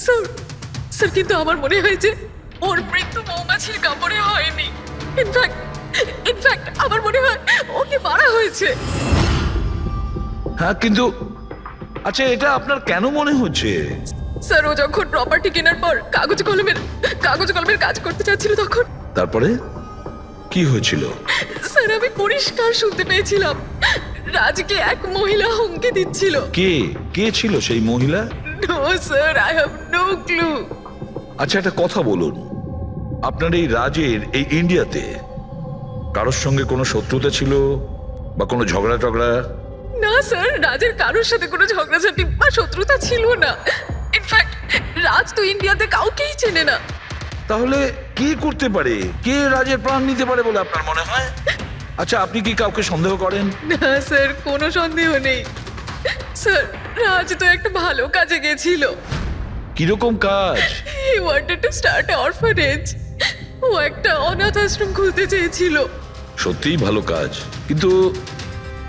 স্যার স্যার কিন্তু আমার মনে হয় যে ওর মৃত্যু মৌমাছির কামড়ে হয়নি। ইনফ্যাক্ট আমার মনে হয় ওকে মারা হয়েছে। হ্যাঁ কিন্তু আচ্ছা এটা আপনার কেন মনে হচ্ছে? স্যার ও যখন প্রপার্টি কেনার পর কাগজ কলমের কাজ করতে চাচ্ছিল তখন। তারপরে কি হয়েছিল? স্যার আমি পরিষ্কার শুনতে পেয়েছিলাম রাজকে এক মহিলা হুমকি দিচ্ছিল। কে ছিল সেই মহিলা? No sir, I have no clue. আচ্ছা একটা কথা বলুন, আপনার এই রাজের এই ইন্ডিয়াতে কারোর সঙ্গে কোনো শত্রুতা ছিল বা কোনো ঝগড়া টগড়া? না স্যার, রাজের কারোর সাথে কোনো ঝগড়াঝাটি বা শত্রুতা ছিল না। ইনফ্যাক্ট রাজ তো ইন্ডিয়াতে কাউকেই চেনে না। তাহলে কি করতে পারে? কে রাজের প্রাণ নিতে পারে বলে আপনার মনে হয়? আচ্ছা আপনি কি কাউকে সন্দেহ করেন? না স্যার, কোনো সন্দেহ নেই। স্যার রাজ তো একটা ভালো কাজে গেছিল। কিরকম কাজ? He wanted to start a orphanage. ও একটা অনাথ আশ্রম খুলতে চেয়েছিল। সত্যিই ভালো কাজ, কিন্তু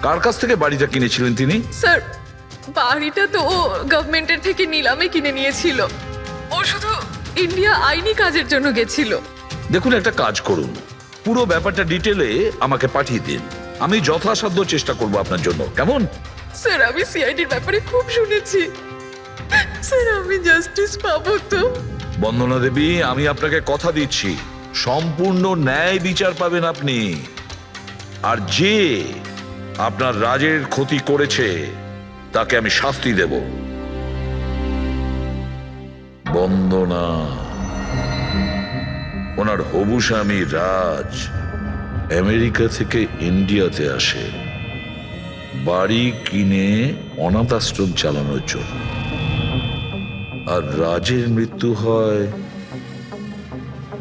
কার কাছ থেকে বাড়িটা কিনেছিলেন তিনি? স্যার বাড়িটা তো ও গভর্নমেন্টের থেকে নিলামে কিনে নিয়েছিল। ও শুধু ইন্ডিয়া আইনি কাজের জন্য গেছিল। দেখুন একটা কাজ করুন, পুরো ব্যাপারটা ডিটেলে আমাকে পাঠিয়ে দিন, আমি যথাসাধ্য চেষ্টা করব আপনার জন্য, কেমন? স্যার আমি সিআইডির ব্যাপারে খুব শুনেছি। স্যার আমি জাস্টিস পাবো তো? বন্দনা দেবী, আমি আপনাকে কথা দিচ্ছি সম্পূর্ণ ন্যায় বিচার পাবেন আপনি। আর যে আপনার রাজের ক্ষতি করেছে তাকে আমি শাস্তি দেব। বন্দনা, ওনার হবু স্বামী রাজ আমেরিকা থেকে ইন্ডিয়াতে আসে বাড়ি কিনে অনাথ আশ্রম চালানোর জন্য, আর রাজের মৃত্যু হয়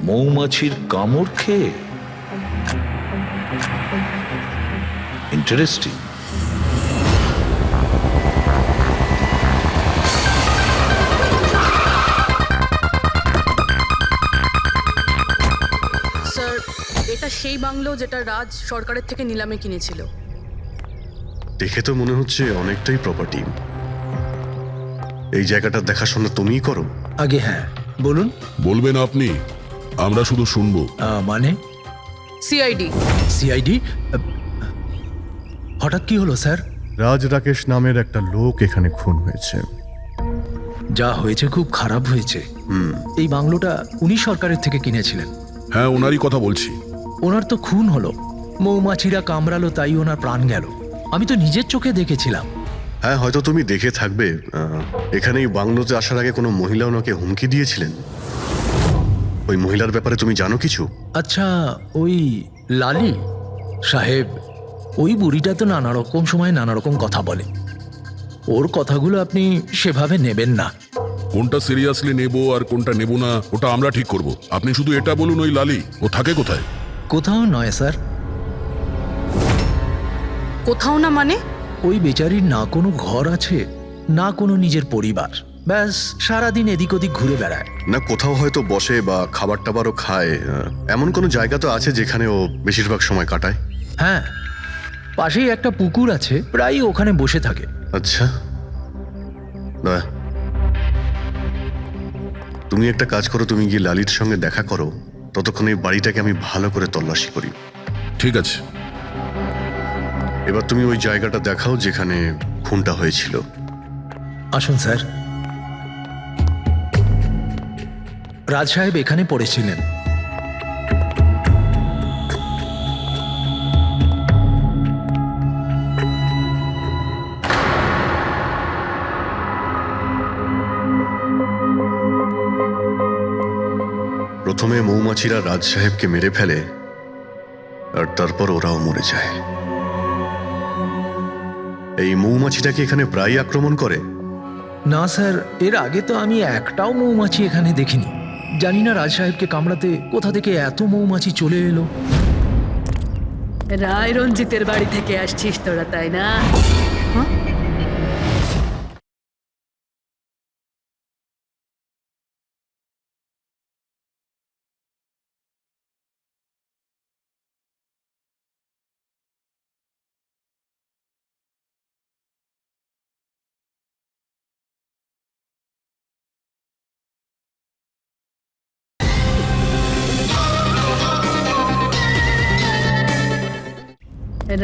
মৌমাছির কামড় খেয়ে। ইন্টারেস্টিং। স্যার এটা সেই বাংলো যেটা রাজ সরকারের থেকে নিলামে কিনেছিল। দেখে তো মনে হচ্ছে অনেকটাই প্রপার্টি। এই জায়গাটা দেখাশোনা তুমিই করো? আগে হ্যাঁ বলুন। বলবেন আপনি, আমরা শুধু শুনবো। মানে সিআইডি হঠাৎ কি হলো স্যার? রাজ রাকেশ নামের একটা লোক এখানে খুন হয়েছে। যা হয়েছে খুব খারাপ হয়েছে। এই বাংলোটা উনি সরকারের থেকে কিনেছিলেন। হ্যাঁ ওনারই কথা বলছি। ওনার তো খুন হলো, মৌমাছিরা কামড়ালো, তাই ওনার প্রাণ গেল। আমি তো নিজের চোখে দেখেছিলাম। হ্যাঁ হয়তো তুমি দেখে থাকবে, এখানে এই বাংলোতে আসার আগে কোনো মহিলা ওনাকে হুমকি দিয়েছিলেন। ওই মহিলার ব্যাপারে তুমি জানো কিছু? আচ্ছা ওই লালি সাহেব, ওই বুড়িটা তো নানা রকম সময় নানা রকম কথা বলে। ওর কথাগুলো আপনি সেভাবে নেবেন না। কোনটা সিরিয়াসলি নেব আর কোনটা নেব না ওটা আমরা ঠিক করব। আপনি শুধু এটা বলুন, ওই লালি ও থাকে কোথায়? কোথাও নয় স্যার। কোথাও না মানে? ওই বেচারির না কোনো ঘর আছে, না কোনো নিজের পরিবার। ব্যাস সারাদিন এদিক ওদিক ঘুরে বেড়ায়। না কোথাও হয়তো বসে বা খাবার টাবারও খায়, এমন কোনো জায়গা তো আছে যেখানে ও বেশিরভাগ সময় কাটায়? হ্যাঁ, পাশেই একটা পুকুর আছে, প্রায়ই ওখানে বসে থাকে। আচ্ছা, তুমি একটা কাজ করো, তুমি গিয়ে লালির সঙ্গে দেখা করো, ততক্ষণ এই বাড়িটাকে আমি ভালো করে তল্লাশি করি। ঠিক আছে। এবার তুমি ওই জায়গাটা দেখাও যেখানে খুনটা হয়েছিল। আসুন স্যার। রাজ সাহেব এখানে পড়েছিলেন। প্রথমে মৌমাছিরা রাজ সাহেবকে মেরে ফেলে আর তারপর ওরাও মরে যায়। এই মৌমাছিটাকে এখানে প্রায় আক্রমণ করে। না স্যার, এর আগে তো আমি একটাও মৌমাছি এখানে দেখিনি। জানি না রাজ সাহেবকে কামড়াতে কোথা থেকে এত মৌমাছি চলে এলো। রায় রঞ্জিতের বাড়ি থেকে আসছিস তোরা, তাই না?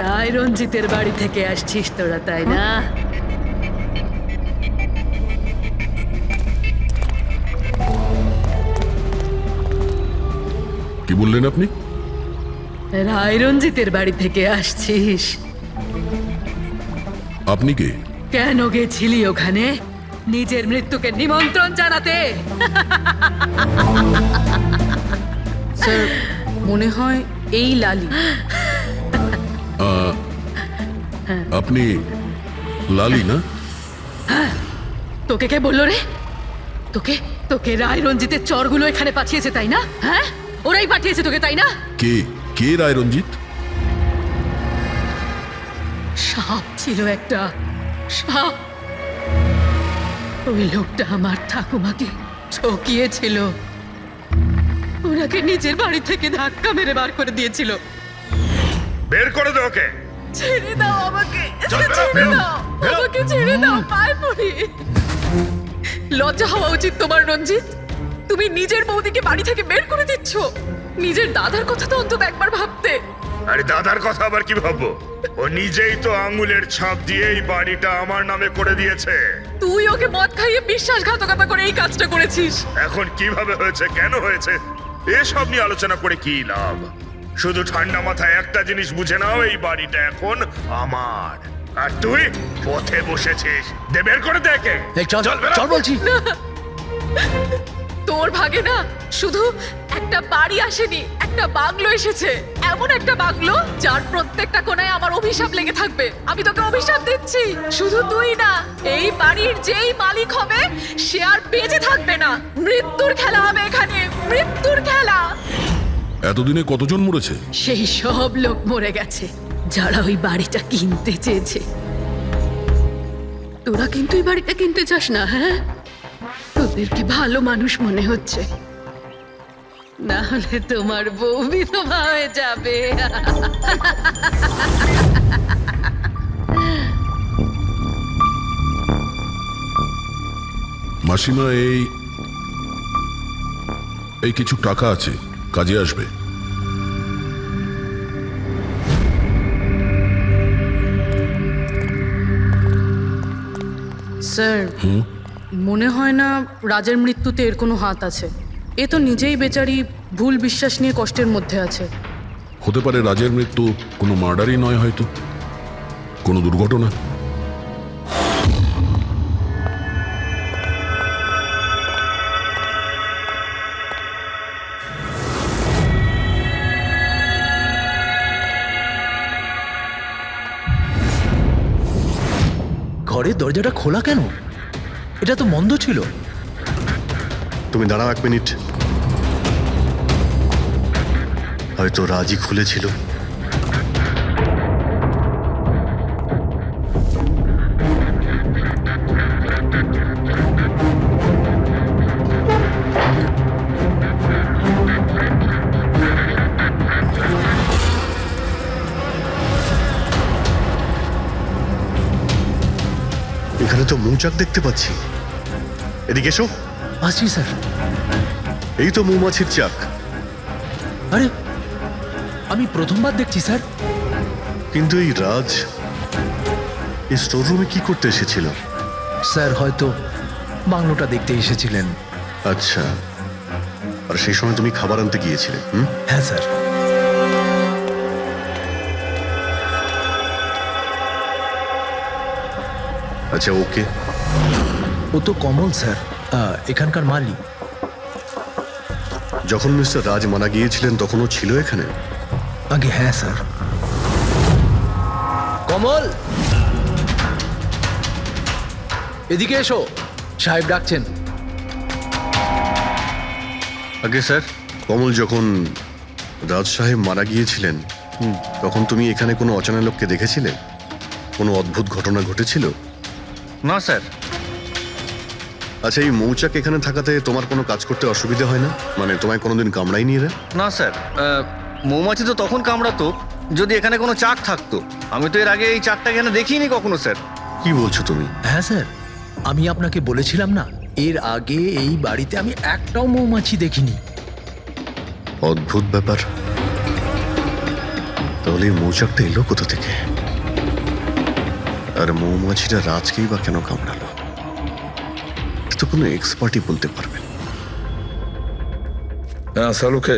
রায় রঞ্জিতের বাড়ি থেকে আসছিস তোরা, তাই না? কি বললেন আপনি? রায় রঞ্জিতের বাড়ি থেকে আসছিস? আপনি কে? কেন গেছিলি ওখানে? নিজের মৃত্যুকে নিমন্ত্রণ জানাতে? স্যার, মনে হয় এই লালি। আপনি লালি না? তোকে কে বললো রে? তোকে তোকে রায় রঞ্জিতের চরগুলো এখানে পাঠিয়েছে, তাই না? হ্যাঁ, ওরাই পাঠিয়েছে তোকে, তাই না? কে কে রায় রঞ্জিত? সাপ ছিল একটা, সাপ। ওই লোকটা আমার ঠাকুমাকে ঠকিয়েছিল, ওনাকে নিজের বাড়ি থেকে ধাক্কা মেরে বার করে দিয়েছিল। বের করে দে ওকে। ছেড়ে দাও আমাকে, ছেড়ে দাও আমাকে, ছেড়ে দাও, পায়ে পড়ি। লজ্জা হওয়া উচিত তোমার রঞ্জিত। তুমি নিজের বৌদিকে বাড়ি থেকে বের করে দিচ্ছ। নিজের দাদার কথা তো অন্তত একবার ভাবতে। আরে দাদার কথা আবার কি ভাববো? ও নিজেই তো আঙ্গুলের ছাপ দিয়ে এই বাড়িটা আমার নামে করে দিয়েছে। তুই ওকে মদ খাইয়ে বিশ্বাসঘাতকতা করে এই কাজটা করেছিস। এখন কিভাবে হয়েছে, কেন হয়েছে, এসব নিয়ে আলোচনা করে কি লাভ? শুধু ঠান্ডা মাথায় একটা জিনিস বুঝে নাও, এই বাড়িটা এখন আমার, আর তুই পথে বসেছিস। দে বের করে দেখে। চল চল বলছি। তোর ভাগে না শুধু একটা বাড়ি আসেনি, একটা বাংলো এসেছে। এমন একটা বাংলো যার প্রত্যেকটা কোণায় আমার অভিশাপ লেগে থাকবে। আমি তোকে অভিশাপ দিচ্ছি, শুধু তুই না, এই বাড়ির যেই মালিক হবে সে আর বেঁচে থাকবে না। মৃত্যুর খেলা হবে এখানে, মৃত্যুর খেলা। এতদিনে কতজন মরেছে? সেই সব লোক মরে গেছে যারা ওই বাড়িটা কিনতে চেয়েছে। তোরা কিন্তু এই বাড়িটা কিনতে চাস না? হ্যাঁ, তোদেরকে ভালো মানুষ মনে হচ্ছে, না হলে তোমার বউ বিধবা হয়ে যাবে। মাসিমা, এই কিছু টাকা আছে, কাজে আসবে। স্যার, মনে হয় না রাজের মৃত্যুতে এর কোনো হাত আছে। এ তো নিজেই বেচারি ভুল বিশ্বাস নিয়ে কষ্টের মধ্যে আছে। হতে পারে রাজের মৃত্যু কোনো মার্ডারই নয়, হয়তো কোনো দুর্ঘটনা। ঘরের দরজাটা খোলা কেন? এটা তো বন্ধ ছিল। তুমি দাঁড়াও এক মিনিট, হয়তো রাজি খুলেছিল। এখানে তো মৌচাক দেখতে পাচ্ছি। এদিকে এসো। আসছি স্যার। এই তো মৌমাছির চাক। আরে, আমি প্রথমবার দেখছি স্যার। কিন্তু এই রাজ এই স্টোর রুমে কি করতে এসেছিল? স্যার হয়তো বাংলোটা দেখতে এসেছিলেন। আচ্ছা, আর সেই সময় তুমি খাবার আনতে গিয়েছিলে? হ্যাঁ স্যার। আচ্ছা, ওকে। ও তো কমল স্যার, এখানকার মালিক। যখন মিস্টার রাজ মারা গিয়েছিলেন তখন ও ছিল এখানে? আগে হ্যাঁ স্যার। কমল, এদিকে এসো, সাহেব ডাকছেন। আগে স্যার, কমল, যখন রাজ সাহেব মারা গিয়েছিলেন তখন তুমি এখানে কোনো অচেনা লোককে দেখেছিলে? কোনো অদ্ভুত ঘটনা ঘটেছিল? না স্যার। আচ্ছা, এই মৌচাক এখানে থাকাতে তোমার কোনো কাজ করতে অসুবিধা হয় না? মানে তোমায় কোনোদিন কামড়ায়নি এরা? না স্যার, মৌমাছি তো তখন কামড়াতো যদি এখানে কোনো চাক থাকতো। আমি তো এর আগে এই চাকটা এখানে দেখিনি কখনো স্যার। কি বলছো তুমি? হ্যাঁ স্যার, আমি আপনাকে বলেছিলাম না, এর আগে এই বাড়িতে আমি একটাও মৌমাছি দেখিনি। অদ্ভুত ব্যাপার। তাহলে এই মৌচাকটা এলো কোথা থেকে? আর মৌমাছিটা রাজকেই বা কেন কামড়ালো? তো কোনো এক্সপার্টই বলতে পারবেন। হ্যাঁ সালুকে,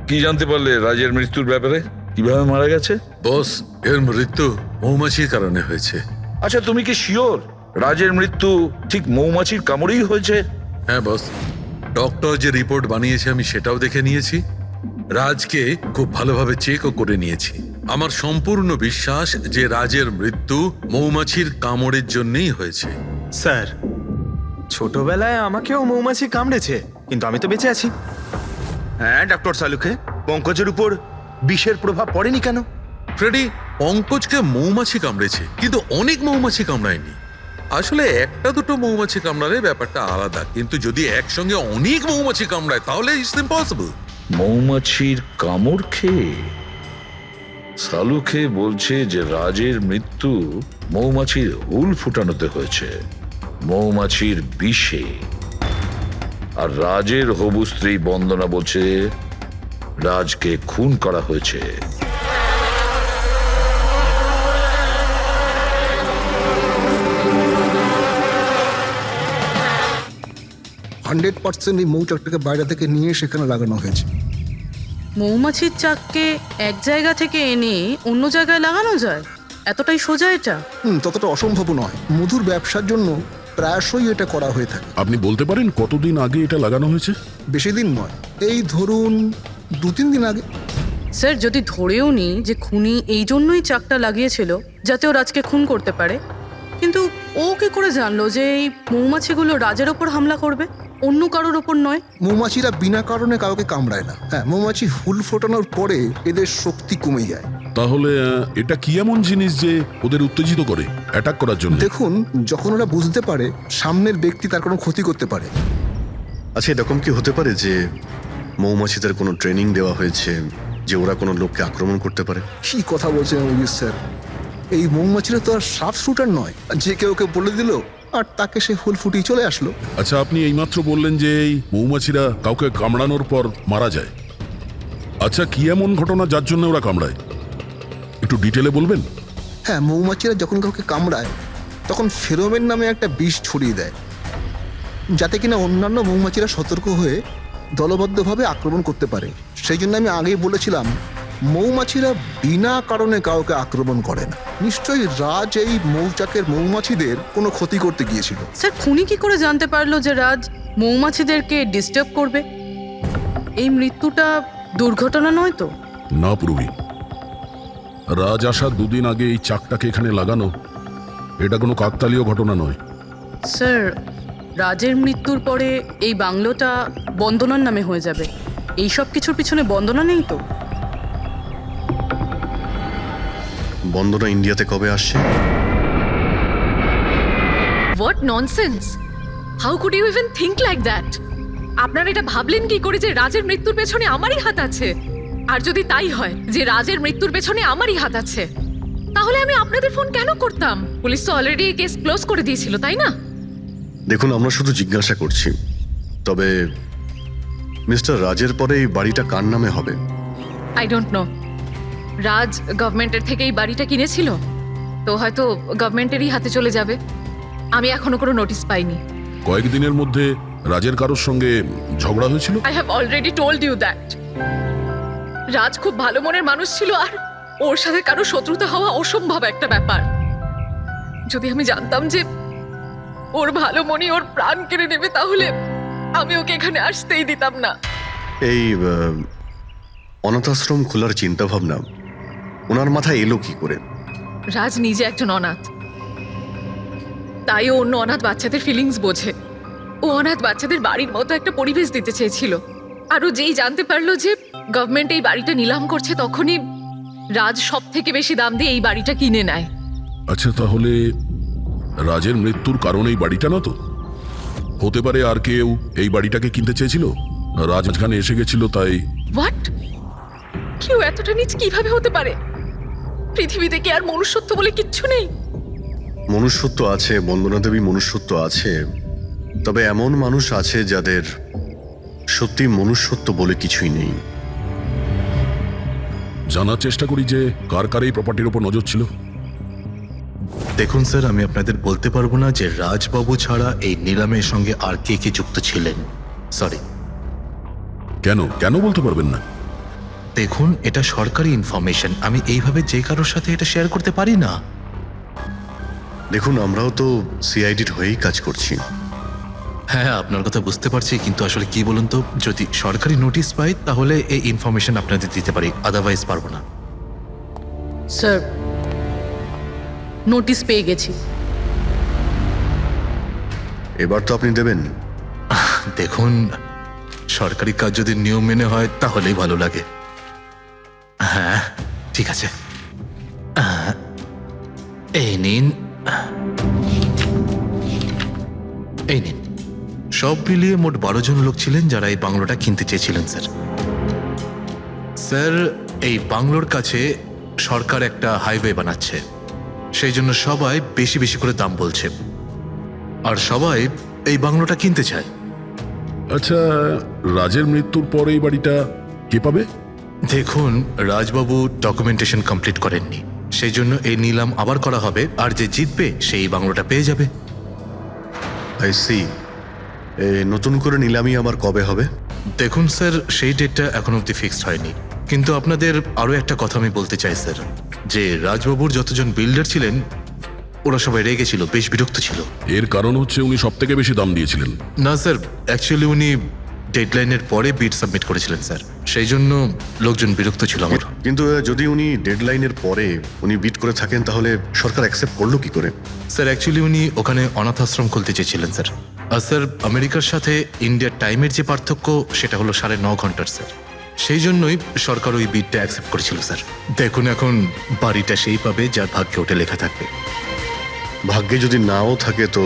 কি জানতে পারলে রাজের মৃত্যুর ব্যাপারে? কিভাবে মারা গেছে? বস, এর মৃত্যু মৌমাছির কারণে হয়েছে। আচ্ছা, তুমি কি শিওর রাজের মৃত্যু ঠিক মৌমাছির কামড়েই হয়েছে? হ্যাঁ বস, ডক্টর যে রিপোর্ট বানিয়েছে আমি সেটাও দেখে নিয়েছি। রাজকে খুব ভালোভাবে চেকও করে নিয়েছি। আমার সম্পূর্ণ বিশ্বাস যে রাজের মৃত্যু মৌমাছির কামড়ের জন্যই হয়েছে। স্যার, ছোটবেলায় আমাকেও মৌমাছি কামড়েছে, কিন্তু আমি তো বেঁচে আছি। হ্যাঁ ডক্টর সালুকে, পঙ্কজের উপর বিষের প্রভাব পড়েনি কেন? ফ্রেডি, পঙ্কজকে মৌমাছি কামড়েছে, কিন্তু অনেক মৌমাছি কামড়ায়নি। আসলে একটা দুটো মৌমাছি কামড়ালে ব্যাপারটা আলাদা, কিন্তু যদি একসঙ্গে অনেক মৌমাছি কামড়ায় তাহলে ইটস ইম্পসিবল। মৌমাছির কামড় খেয়ে সালুকে বলছে যে রাজের মৃত্যু মৌমাছির হুল ফুটানোতে হয়েছে, মৌমাছির বিষে। আর রাজের হবু স্ত্রী বন্দনা বলছে রাজকে খুন করা হয়েছে। 100% এই মৌচাকটাকে বাইরে থেকে নিয়ে সেখানে লাগানো হয়েছে। মৌমাছির চাককে এক জায়গা থেকে এনে অন্য জায়গায় লাগানো যায়? এতটাই সোজা এটা? ততটা অসম্ভব নয়। মধুর ব্যবসার জন্য প্রায়শই এটা করা হয়ে থাকে। আপনি বলতে পারেন কতদিন আগে এটা লাগানো হয়েছে? বেশি দিন নয়, এই ধরুন 2-3 দিন আগে। স্যার, যদি ধরেও নি যে খুনি এই জন্যই চাকটা লাগিয়েছিল যাতে ও রাজকে খুন করতে পারে, কিন্তু ও কি করে জানলো যে এই মৌমাছিগুলো রাজের ওপর হামলা করবে, অন্য কারোর ওপর নয়? মৌমাছিরা বিনা কারণে কাউকে কামড়ায় না। হ্যাঁ, মৌমাছি হুল ফোটানোর পরে এদের শক্তি কমে যায়। তাহলে এটা কি এমন জিনিস যে ওদের উত্তেজিত করে অ্যাটাক করার জন্য? দেখুন, যখন ওরা বুঝতে পারে সামনের ব্যক্তি তার কোনো ক্ষতি করতে পারে। আচ্ছা, এরকম কি হতে পারে যে মৌমাছিদের কোনো ট্রেনিং দেওয়া হয়েছে যে ওরা কোনো লোককে আক্রমণ করতে পারে? কি কথা বলছেন অভিজিৎ স্যার? এই মৌমাছিরা তো আর সাফ শুটার নয় যে কেউ বলে দিল আর তাকে সে হুল ফুটিয়ে চলে আসলো। আচ্ছা, আপনি এইমাত্র বললেন যে এই মৌমাছিরা কাউকে কামড়ানোর পর মারা যায়। আচ্ছা, কি এমন ঘটনা যার জন্য ওরা কামড়ায়, একটু ডিটেলে বলবেন? হ্যাঁ, মৌমাছিরা যখন কাউকে কামড়ায় তখন ফেরোমেন নামে একটা বিষ ছড়িয়ে দেয়, যাতে কিনা অন্যান্য মৌমাছিরা সতর্ক হয়ে দলবদ্ধভাবে আক্রমণ করতে পারে। সেই জন্য আমি আগেই বলেছিলাম মৌমাছিরা বিনা কারণে কাউকে আক্রমণ করে না। নিশ্চয়ই রাজ এই মৌচাকের মৌমাছিদের কোনো ক্ষতি করতে গিয়েছিল। স্যার, খুনি কি করে জানতে পারলো যে রাজ মৌমাছিদেরকে ডিস্টার্ব করবে? এই মৃত্যুটা দুর্ঘটনা নয় তো? না পুরবি, রাজ আসার 2 দিন আগে এই চাকটাকে এখানে লাগানো এটা কোনো কাকতালীয় ঘটনা নয়। স্যার, রাজের মৃত্যুর পরে এই বাংলোটা বন্দনার নামে হয়ে যাবে। এই সব কিছুর পিছনে বন্দনা নেই তো? বন্দনা ইন্ডিয়াতে কবে আসছে? What nonsense! How could you even think like that? আপনারা এটা ভাবলেন কি করে যে রাজের মৃত্যুর পেছনে আমারই হাত আছে? আর যদি তাই হয় যে রাজের মৃত্যুর পেছনে আমারই হাত আছে, তাহলে আমি আপনাদের ফোন কেন করতাম? পুলিশ তো অলরেডি কেস ক্লোজ করে দিয়েছিল, তাই না? দেখুন, আমরা শুধু জিজ্ঞাসা করছি। তবে মিস্টার রাজের পরে এই বাড়িটা কার নামে হবে? I don't know. রাজ গভর্নমেন্টের থেকে এই বাড়িটা কিনেছিল, তো হয়তো গভর্নমেন্টেরই হাতে চলে যাবে। আমি এখনো কোনো নোটিশ পাইনি। কয়েকদিনের মধ্যে রাজের কারোর সঙ্গে ঝগড়া হয়েছিল? I have already told you that. Raj খুব ভালো মনের মানুষ ছিল, আর ওর সাথে কারো শত্রুতা হওয়া অসম্ভব একটা ব্যাপার। যদি আমি জানতাম যে ওর ভালো মনই ওর প্রাণ কেড়ে নেবে, তাহলে আমি ওকে এখানে আসতেই দিতাম না। এই অনাথ আশ্রম খোলার চিন্তা ভাবনা ওনার মাথায় এলো কি করে? রাজ নিজে একজন অনাথ, তাই ও অন্য অনাথ বাচ্চাদের ফিলিংস বোঝে। ও অনাথ বাচ্চাদের বাড়ির মতো একটা পরিবেশ দিতে চেয়েছিল। আর ও যেই জানতে পারলো যে গভর্নমেন্ট এই বাড়িটা নিলাম করছে, তখনই রাজ সব থেকে বেশি দাম দিয়ে এই বাড়িটা কিনে নেয়। আচ্ছা, তাহলে রাজের মৃত্যুর কারণ এই বাড়িটা না তো? হতে পারে আর কেউ এই বাড়িটাকে কিনতে চেয়েছিল, রাজ মাঝখানে এসে গেছিল, তাই। হোয়াট? কেউ এতটা নিচ কিভাবে হতে পারে? পৃথিবীতে কি আর মনুষ্যত্ব বলে কিচ্ছু নেই? মনুষ্যত্ব আছে বন্দনা দেবী, মনুষ্যত্ব আছে, তবে এমন মানুষ আছে যাদের সত্যি মনুষ্যত্ব বলে কিছুই নেই। জানার চেষ্টা করি যে কার কার এই প্রপার্টির উপর নজর ছিল। দেখুন স্যার, আমি আপনাদের বলতে পারবো না যে রাজবাবু ছাড়া এই নিলামের সঙ্গে আর কে কে যুক্ত ছিলেন। সরি। কেন কেন বলতে পারবেন না? দেখুন, এটা সরকারি ইনফরমেশন, আমি এইভাবে যে কারোর সাথে এটা শেয়ার করতে পারি না। দেখুন, আমরাও তো সিআইডির হয়েই কাজ করছি। হ্যাঁ, আপনার কথা বুঝতে পারছি, কিন্তু আসলে কি বলুন তো, যদি সরকারি নোটিশ পাই তাহলে এই ইনফরমেশন আপনাদের দিতে পারি, আদারওয়াইজ পারবো না। স্যার, নোটিশ পেয়ে গেছি। এবার তো আপনি দেবেন। দেখুন, সরকারি কাজ যদি নিয়ম মেনে হয় তাহলেই ভালো লাগে। হ্যাঁ, ঠিক আছে, এই নিন, এই নিন। সব মিলিয়ে মোট 12 জন লোক ছিলেন যারা এই বাংলোটা কিনতে চেয়েছিলেন। স্যার স্যার এই বাংলোর কাছে সরকার একটা হাইওয়ে বানাচ্ছে, সেই জন্য সবাই বেশি বেশি করে দাম বলছে, আর সবাই এই বাংলোটা কিনতে চায়। আচ্ছা, রাজের মৃত্যুর পর এই বাড়িটা কে পাবে? দেখুন, রাজবাবু ডকুমেন্টেশন কমপ্লিট করেননি, সেই জন্য এই নিলাম আবার করা হবে, আর যে জিতবে সেই বাংলোটা পেয়ে যাবে। I see. নতুন করে নিলামি আবার কবে হবে? দেখুন স্যার, সেই ডেটটা এখন অবধি ফিক্সড হয়নি, কিন্তু আপনাদের আরও একটা কথা আমি বলতে চাই স্যার, যে রাজবাবুর যতজন বিল্ডার ছিলেন ওরা সবাই রেগে ছিল, বেশ বিরক্ত ছিল। এর কারণ হচ্ছে উনি সব থেকে বেশি দাম দিয়েছিলেন। না স্যার, অ্যাকচুয়ালি উনি ডেডলাইনের পরে বিড সাবমিট করেছিলেন স্যার, সেই জন্য লোকজন বিরক্ত ছিল আমার। কিন্তু যদি উনি ডেডলাইনের পরে উনি বিট করে থাকেন তাহলে সরকার অ্যাকসেপ্ট করলো কি করে? স্যার অ্যাকচুয়ালি উনি ওখানে অনাথ আশ্রম খুলতে চেয়েছিলেন স্যার। আর স্যার, আমেরিকার সাথে ইন্ডিয়ার টাইমের যে পার্থক্য সেটা হলো 9.5 ঘন্টার স্যার, সেই জন্যই সরকার ওই বিডটা অ্যাকসেপ্ট করেছিল স্যার। দেখুন, এখন বাড়িটা সেই পাবে যার ভাগ্যে ওটা লেখা থাকবে। ভাগ্যে যদি নাও থাকে তো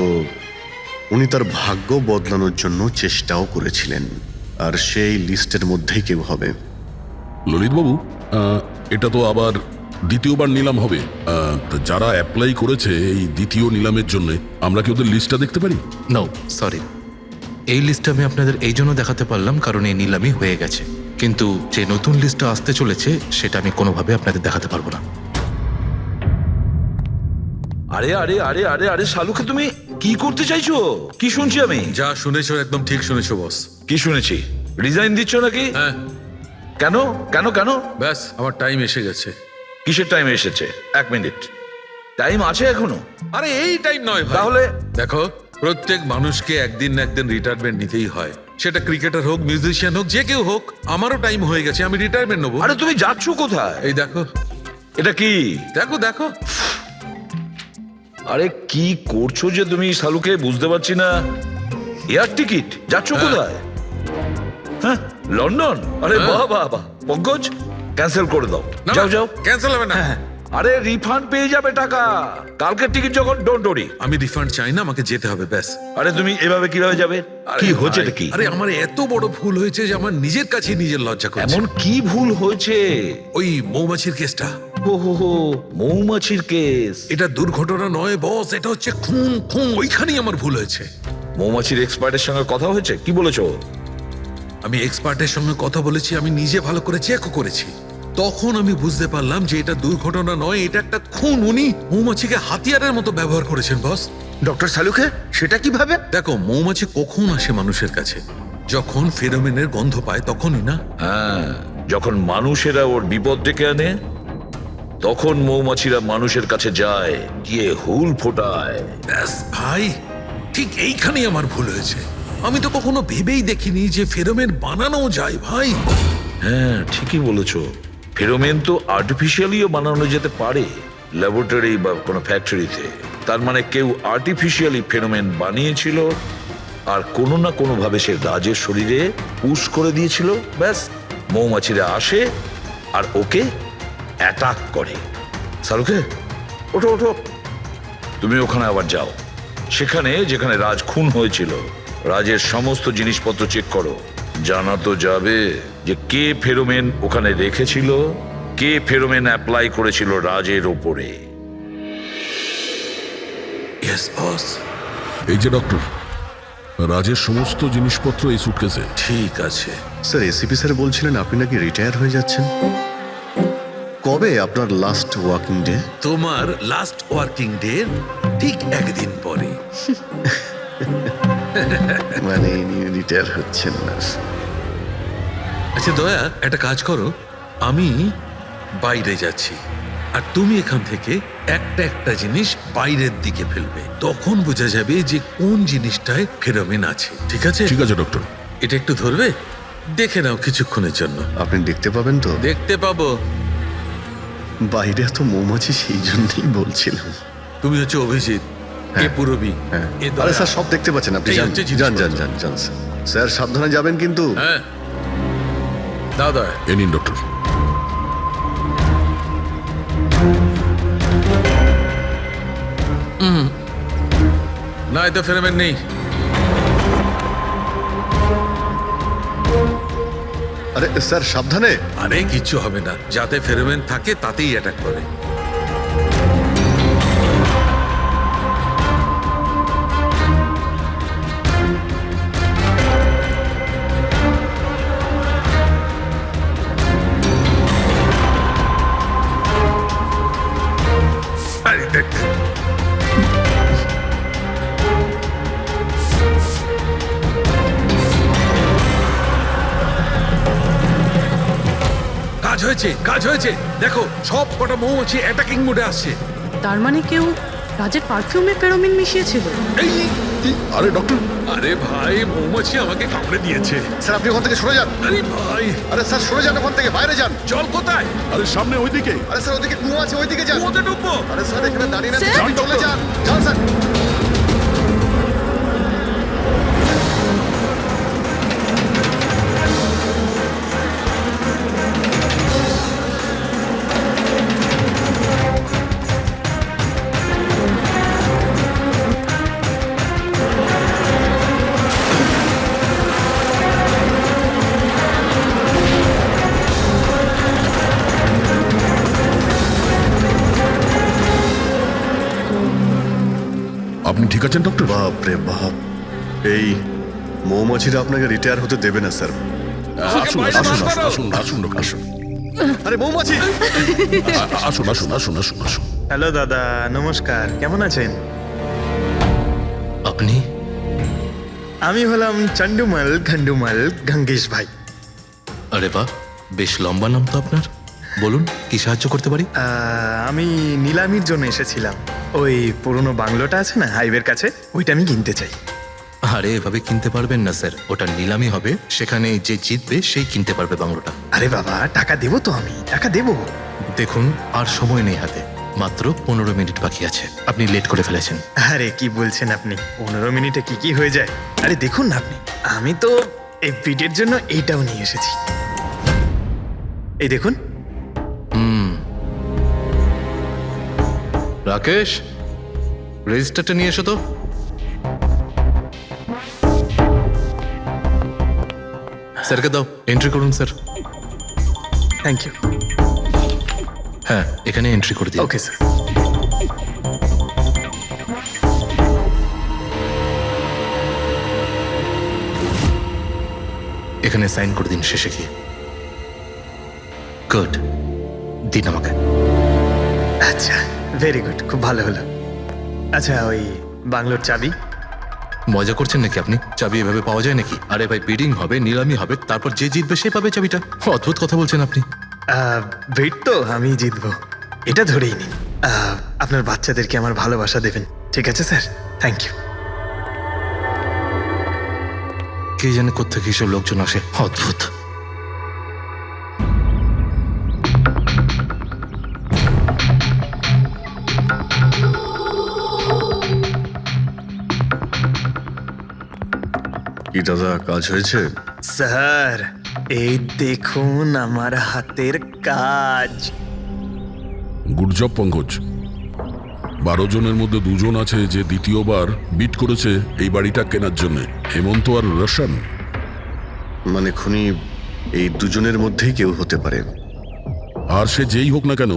উনি তার ভাগ্য বদলানোর জন্য চেষ্টাও করেছিলেন, আর সেই লিস্টের মধ্যেই কেউ হবে। ললিতবাবু, এটা তো আবার দ্বিতীয়বার নিলাম হবে। যারা অ্যাপ্লাই করেছে এই দ্বিতীয় নিলামের জন্য, আমরা কি ওদের লিস্টটা দেখতে পারি? নো সরি, এই লিস্টটা আমি আপনাদের এই জন্য দেখাতে পারলাম কারণ এই নিলামই হয়ে গেছে, কিন্তু যে নতুন লিস্টটা আসতে চলেছে সেটা আমি কোনোভাবে আপনাদের দেখাতে পারবো না। আরে আরে আরে আরে আরে শালুকে, তুমি কি করতে চাইছো? কি শুনছি আমি? যা শুনেছো একদম ঠিক শুনেছো বস। কি শুনেছি? রিজাইন দিচ্ছ নাকি? হ্যাঁ। কেন কেন কেন? ব্যাস, আমার টাইম এসে গেছে। কিসের টাইম এসেছে? 1 মিনিট, টাইম আছে এখনো? আরে এই টাইম নয় ভাই। তাহলে দেখো, প্রত্যেক মানুষকে একদিন না একদিন রিটায়ারমেন্ট নিতেই হয়, সেটা ক্রিকেটার হোক, মিউজিশিয়ান হোক, যে কেউ হোক। আমারও টাইম হয়ে গেছে, আমি রিটায়ারমেন্ট নেবো। আরে তুমি যাচ্ছ কোথায়? এই দেখো। এটা কি? দেখো দেখো। আরে কি করছো যে তুমি শালুকে, বুঝতে পারছি না। এয়ার টিকিট, যাচ্ছ কোথায়? হ্যাঁ, লন্ডন? আরে বাহ বাহ বাহ। পঙ্কজ, ক্যান্সেল করে দাও, যাও যাও। ক্যান্সেল হবে না। আরে রিফান্ড পেয়ে যাবে টাকা, কালকের টিকিট যখন, ডোন্ট ওরি। আমি রিফান্ড চাই না, আমাকে যেতে হবে ব্যাস। আরে তুমি এভাবে কিভাবে যাবে? কি হচ্ছে কি? আরে আমার এত বড় ভুল হয়েছে যে আমার নিজের কাছে নিজের লজ্জা করছে। এমন কি ভুল হয়েছে? ওই মৌমাছির কেসটা। ও হো হো, মৌমাছির কেস। এটা দুর্ঘটনা নয় বস, এটা হচ্ছে খুন। খুন, ওইখানেই আমার ভুল হয়েছে। মৌমাছির এক্সপার্টের সঙ্গে কথা হয়েছে? কি বলেছো? আমি এক্সপার্টের সঙ্গে কথা বলেছি, আমি নিজে ভালো করে চেকও করেছি। তখন আমি বুঝতে পারলাম যে এটা দুর্ঘটনা নয়, এটা একটা খুন। উনি মৌমাছিকে হাতিয়ারের মতো ব্যবহার করেছেন বস। ডক্টর শালুকে, সেটা কিভাবে? দেখো, মৌমাছি কখন আসে মানুষের কাছে? যখন ফেরোমেনের গন্ধ পায় তখনই না? হ্যাঁ, যখন মানুষেরা ওর বিপদ ডেকে আনে তখন মৌমাছিরা মানুষের কাছে যায়, গিয়ে হুল ফোটায়। ব্যাস ভাই, ঠিক এইখানেই আমার ভুল হয়েছে। আমি তো কখনো ভেবেই দেখিনি যে ফেরোমেন বানানো যায় ভাই। হ্যাঁ ঠিকই বলেছো, ফেরোমেন তো আর্টিফিশিয়ালিও বানানো যেতে পারে ল্যাবরেটরি বা কোনো ফ্যাক্টরিতে। তার মানে কেউ আর্টিফিশিয়ালি ফেরোমেন বানিয়েছিল আর কোনো না কোনো ভাবে সে রাজের শরীরে পুশ করে দিয়েছিল, ব্যাস মৌমাছিরা আসে আর ওকে অ্যাটাক করে। শাহরুখে ওঠো ওঠো, তুমি ওখানে আবার যাও, সেখানে যেখানে রাজ খুন হয়েছিল রাজের সমস্ত জিনিসপত্র চেক করো। জানা তো যাবে যে কে ফেরোমেন ওখানে রেখেছিল, কে ফেরোমেন অ্যাপ্লাই করেছিল রাজের ওপরে। Yes boss. এই যে ডক্টর, রাজের সমস্ত জিনিসপত্র এই সুটকেসে। ঠিক আছে স্যার, এসিপি স্যার বলছিলেন আপনি নাকি রিটায়ার হয়ে যাচ্ছেন। কবে আপনার লাস্ট ওয়ার্কিং ডে? তোমার লাস্ট ওয়ার্কিং ডে ঠিক একদিন পরে। মানে রিটায়ার হচ্ছেন না? আচ্ছা দয়া, একটা কাজ করো, আমি বাইরে যাচ্ছি আর তুমি এখান থেকে একটা একটা জিনিস বাইরের দিকে ফেলবে, তখন বোঝা যাবে যে কোন জিনিসটায় ফেরোমেন আছে। ঠিক আছে? ঠিক আছে ডক্টর। এটা একটু ধরবে, দেখে নাও কিছুক্ষণের জন্য। আপনি দেখতে পাবেন তো? দেখতে পাবো। বাইরে তো মৌমাছি, সেই জন্যই বলছিলাম। তুমি হচ্ছে অভিজিৎ, এ পুরবী, এ দয়া। আরে স্যার সব দেখতে পাচ্ছেন আপনি, এই যান হচ্ছে যান জিনিসপত্র। যান যান যান স্যার, সাবধানে যাবেন কিন্তু। হ্যাঁ দাও দয়া। এ নিন ডক্টর। না, এতে ফেরোমেন নেই। আরে স্যার সাবধানে। আরে কিচ্ছু হবে না, যাতে ফেরোমেন থাকে তাতেই অ্যাটাক করে। আরে দেখ, কাজ হয়েছে, কাজ হয়েছে। দেখো সব কটা মৌমাছি অ্যাটাকিং মোডে আসছে। তার মানে কেউ রাজের পারফিউমে ফেরোমিন মিশিয়েছিল। এই আরে ডক্টর, আরে ভাই, মৌমাছি আমাকে কামড়ে দিয়েছে। স্যার আপনি ওখান থেকে সরে যান। আরে ভাই, আরে স্যার সরে যান ওখান থেকে, বাইরে যান। জল কোথায়? আরে সামনে ওইদিকে। আরে স্যার ওদিকে কুয়ো আছে, ওইদিকে যান। কুয়োতে ডুববো? আরে স্যার এখানে দাঁড়িয়ে না, স্যার? চলে যান, যান স্যার। আপনি ঠিক আছেন ডক্টর? বাপ রে বাপ, এই মৌমাছিরা আপনাকে রিটায়ার হতে দেবে না স্যার। আসুন আসুন আসুন আসুন ডক্টর, আসুন। আরে মৌমাছি! আসুন আসুন আসুন আসুন আসুন। হ্যালো দাদা, নমস্কার, কেমন আছেন? আপনি? আমি হলাম চন্ডুমাল খন্ডুমাল গঙ্গেশ ভাই। আরে বাহ, বেশ লম্বা নাম তো আপনার। বলুন, কি সাহায্য করতে পারি? আমি নিলামির জন্য এসেছিলাম। ওই পুরনো বাংলোটা আছে না হাইওয়ের কাছে, ওইটা আমি কিনতে চাই। আরে এভাবে কিনতে পারবেন না স্যার, ওটা নিলামি হবে, সেখানে যে জিতবে সেই কিনতে পারবে বাংলোটা। আরে বাবা, টাকা দেবো তো, আমি টাকা দেবো। দেখুন, আর সময় নেই হাতে, মাত্র 15 মিনিট বাকি আছে। আপনি লেট করে ফেলেছেন। আরে কি বলছেন আপনি, 15 মিনিটে কি কি হয়ে যায়? আরে দেখুন না আপনি, আমি তো এই পিটের জন্য এইটাও নিয়ে এসেছি। এই দেখুন। রাকেশ, রেজিস্টারটা নিয়ে এসো তো। স্যারকে দাও, এন্ট্রি করুন স্যার। Thank you. হ্যাঁ, এখানে এন্ট্রি করে দিন। Okay sir. এখানে সাইন করে দিন শেষে গিয়ে। গুড, দিন আমাকে। আচ্ছা, ভেরি গুড, খুব ভালো হলো। আচ্ছা, ওই বাংলোর চাবি? মজা করছেন নাকি আপনি? চাবি এভাবে পাওয়া যায় নাকি? আরে ভাই, বিডিং হবে, নিলামি হবে, তারপর যে জিতবে সে পাবে চাবিটা। অদ্ভুত কথা বলছেন আপনি। ভেট তো আমি জিতবো, এটা ধরেই নিন। আপনার বাচ্চাদেরকে আমার ভালোবাসা দেবেন, ঠিক আছে স্যার? Thank you. কে জানে কোত্থেকে এসব লোকজন আসে, অদ্ভুত। কি দাদা, কাজ হয়েছে? স্যার এই দেখুন আমার হাতের কাজ। Good job Pankaj. 12 জনের মধ্যে 2 জন আছে যে দ্বিতীয়বার বিট করেছে এই বাড়িটা কেনার জন্য, হেমন্ত আর রোশন। মানে খুনি এই দুজনের মধ্যেই কেউ হতে পারে। আর সে যেই হোক না কেন,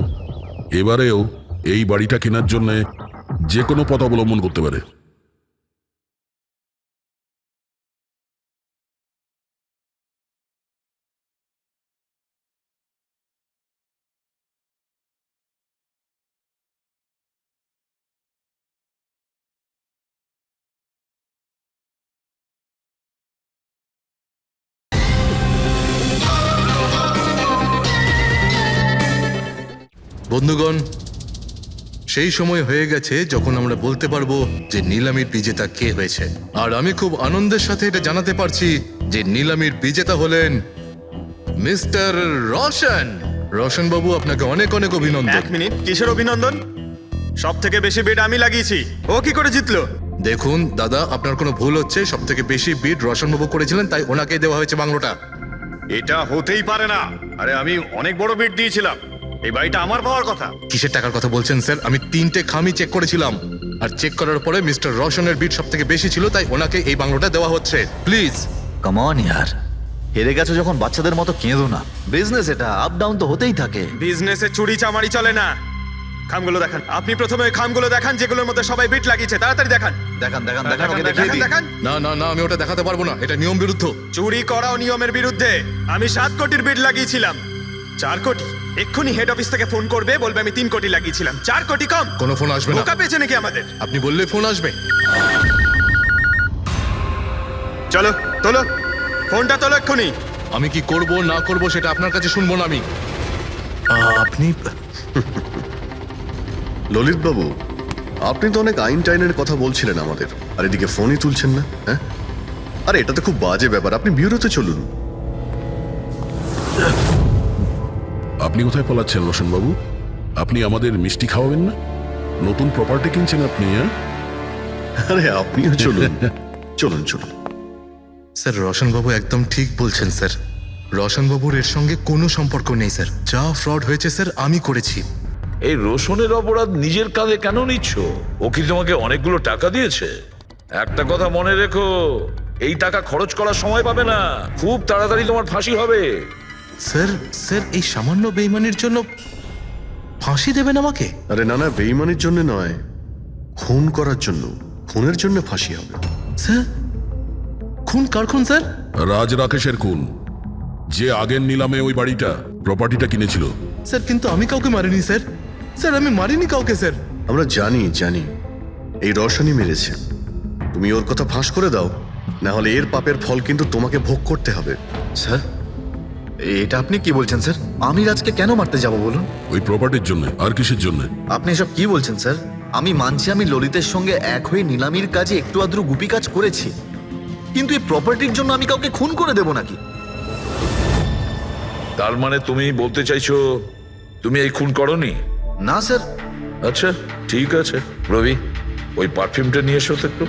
এবারেও এই বাড়িটা কেনার জন্য যে কোনো পথ অবলম্বন করতে পারে। বন্ধুগণ, সেই সময় হয়ে গেছে যখন আমরা বলতে পারবো যে নিলামির বিজেতা কে হয়েছে। আর আমি খুব আনন্দের সাথে এটা জানাতে পারছি যে নিলামির বিজেতা হলেন মিস্টার রোশন। রোশন বাবু, আপনাকে অনেক অনেক অভিনন্দন। 1 মিনিট, কিসের অভিনন্দন? সব থেকে বেশি বিড আমি লাগিয়েছি, ও কি করে জিতলো? দেখুন দাদা, আপনার কোনো ভুল হচ্ছে। সব থেকে বেশি বিড রোশন বাবু করেছিলেন, তাই ওনাকে দেওয়া হয়েছে বাংলোটা। এটা হতেই পারে না। আরে আমি অনেক বড় বিড দিয়েছিলাম, এই বাড়িটা আমার পাওয়ার কথা। কিসের টাকার কথা বলছেন স্যার? আমি 3টে খামি চেক করেছিলাম, আর চেক করার পরে মিস্টার রোশনের বিড সব থেকে বেশি ছিল, তাই ওনাকে এই বাংলোটা দেওয়া হচ্ছে। প্লিজ কাম অন ইয়ার, হেরে গেছো যখন বাচ্চাদের মতো কেঁদো না। বিজনেস এটা, আপ ডাউন তো হতেই থাকে। বিজনেসে চুরি চামারি চলে না। খামগুলো দেখান। আপনি প্রথমে ওই খামগুলো দেখান যেগুলোর মধ্যে সবাই বিট লাগিয়েছে। তাড়াতাড়ি দেখান। দেখান দেখান দেখান, দেখান, ওকে দেখান, দেখিয়ে দিন। দেখান। না না না, আমি ওটা দেখাতে পারবো না, এটা নিয়ম বিরুদ্ধ। চুরি করাও নিয়মের বিরুদ্ধে। আমি 7 কোটির বিড লাগিয়েছিলাম। 4 কোটি? এক্ষুনি হেড অফিস থেকে ফোন করবে, বলবে আমি 3 কোটি লাগিয়েছিলাম। 4 কোটি কম? কোনো ফোন আসবে না। বোকা পেয়েছে নাকি আমাদের? আপনি বললে ফোন আসবে। চলো তোলো ফোনটা, তোলো এক্ষুনি। আমি কি করব না করব সেটা আপনার কাছে শুনবো না আমি। আপনি ললিত বাবু, আপনি তো অনেক আইন টাইনের কথা বলছিলেন আমাদের, আর এদিকে ফোনই তুলছেন না। হ্যাঁ, আরে এটা তো খুব বাজে ব্যাপার। আপনি ব্যুরোতে চলুন। আপনি কোথায় পলাচ্ছেন রোশন বাবু? আপনি আমাদের মিষ্টি খাওয়াবেন না? নতুন প্রপার্টি কিনছেন আপনি? আরে আপনিও চলুন, চলুন চলুন। স্যার, রোশন বাবু একদম ঠিক বলছেন স্যার। রোশন বাবুর এর সঙ্গে কোনো সম্পর্ক নেই স্যার। যা ফ্রড হয়েছে স্যার আমি করেছি। এই রোশনের অপরাধ নিজের কাঁধে কেন নিচ্ছ? ও কি তোমাকে অনেকগুলো টাকা দিয়েছে? একটা কথা মনে রেখো, এই টাকা খরচ করার সময় পাবে না। খুব তাড়াতাড়ি তোমার ফাঁসি হবে। স্যার স্যার, এই সামান্য বেইমানির জন্য ফাঁসি দেবেন আমাকে? আরে না না, বেইমানির জন্য নয়, খুন করার জন্য। খুনের জন্য ফাঁসি হবে। স্যার, খুন কার খুন স্যার? রাজ রাকেশের খুন, যে আগের নিলামে ওই বাড়িটা প্রপার্টিটা কিনেছিল। স্যার, কিন্তু আমি কাউকে মারিনি স্যার। স্যার, আমি মারিনি কাউকে স্যার। আমরা জানি জানি এই রোশনই মেরেছে। তুমি ওর কথা ফাঁস করে দাও, না হলে এর পাপের ফল কিন্তু তোমাকে ভোগ করতে হবে। স্যার, এটা আপনি কি বলছেন স্যার? আমি রাজকে কেন মারতে যাব বলুন? ওই প্রপার্টির জন্য। আর কিসের জন্য? আপনি এসব কি বলছেন স্যার? আমি মানছি আমি ললিতের সঙ্গে এক হয়ে নিলামির কাজে একটু আদ্রু গুপি কাজ করেছি, কিন্তু এই প্রপার্টির জন্য আমি কাউকে খুন করে দেব নাকি? তার মানে তুমি বলতে চাইছো তুমি এই খুন করনি? না স্যার। আচ্ছা ঠিক আছে, রবি ওই পারফিউমটা নিয়ে এসো তো একটু।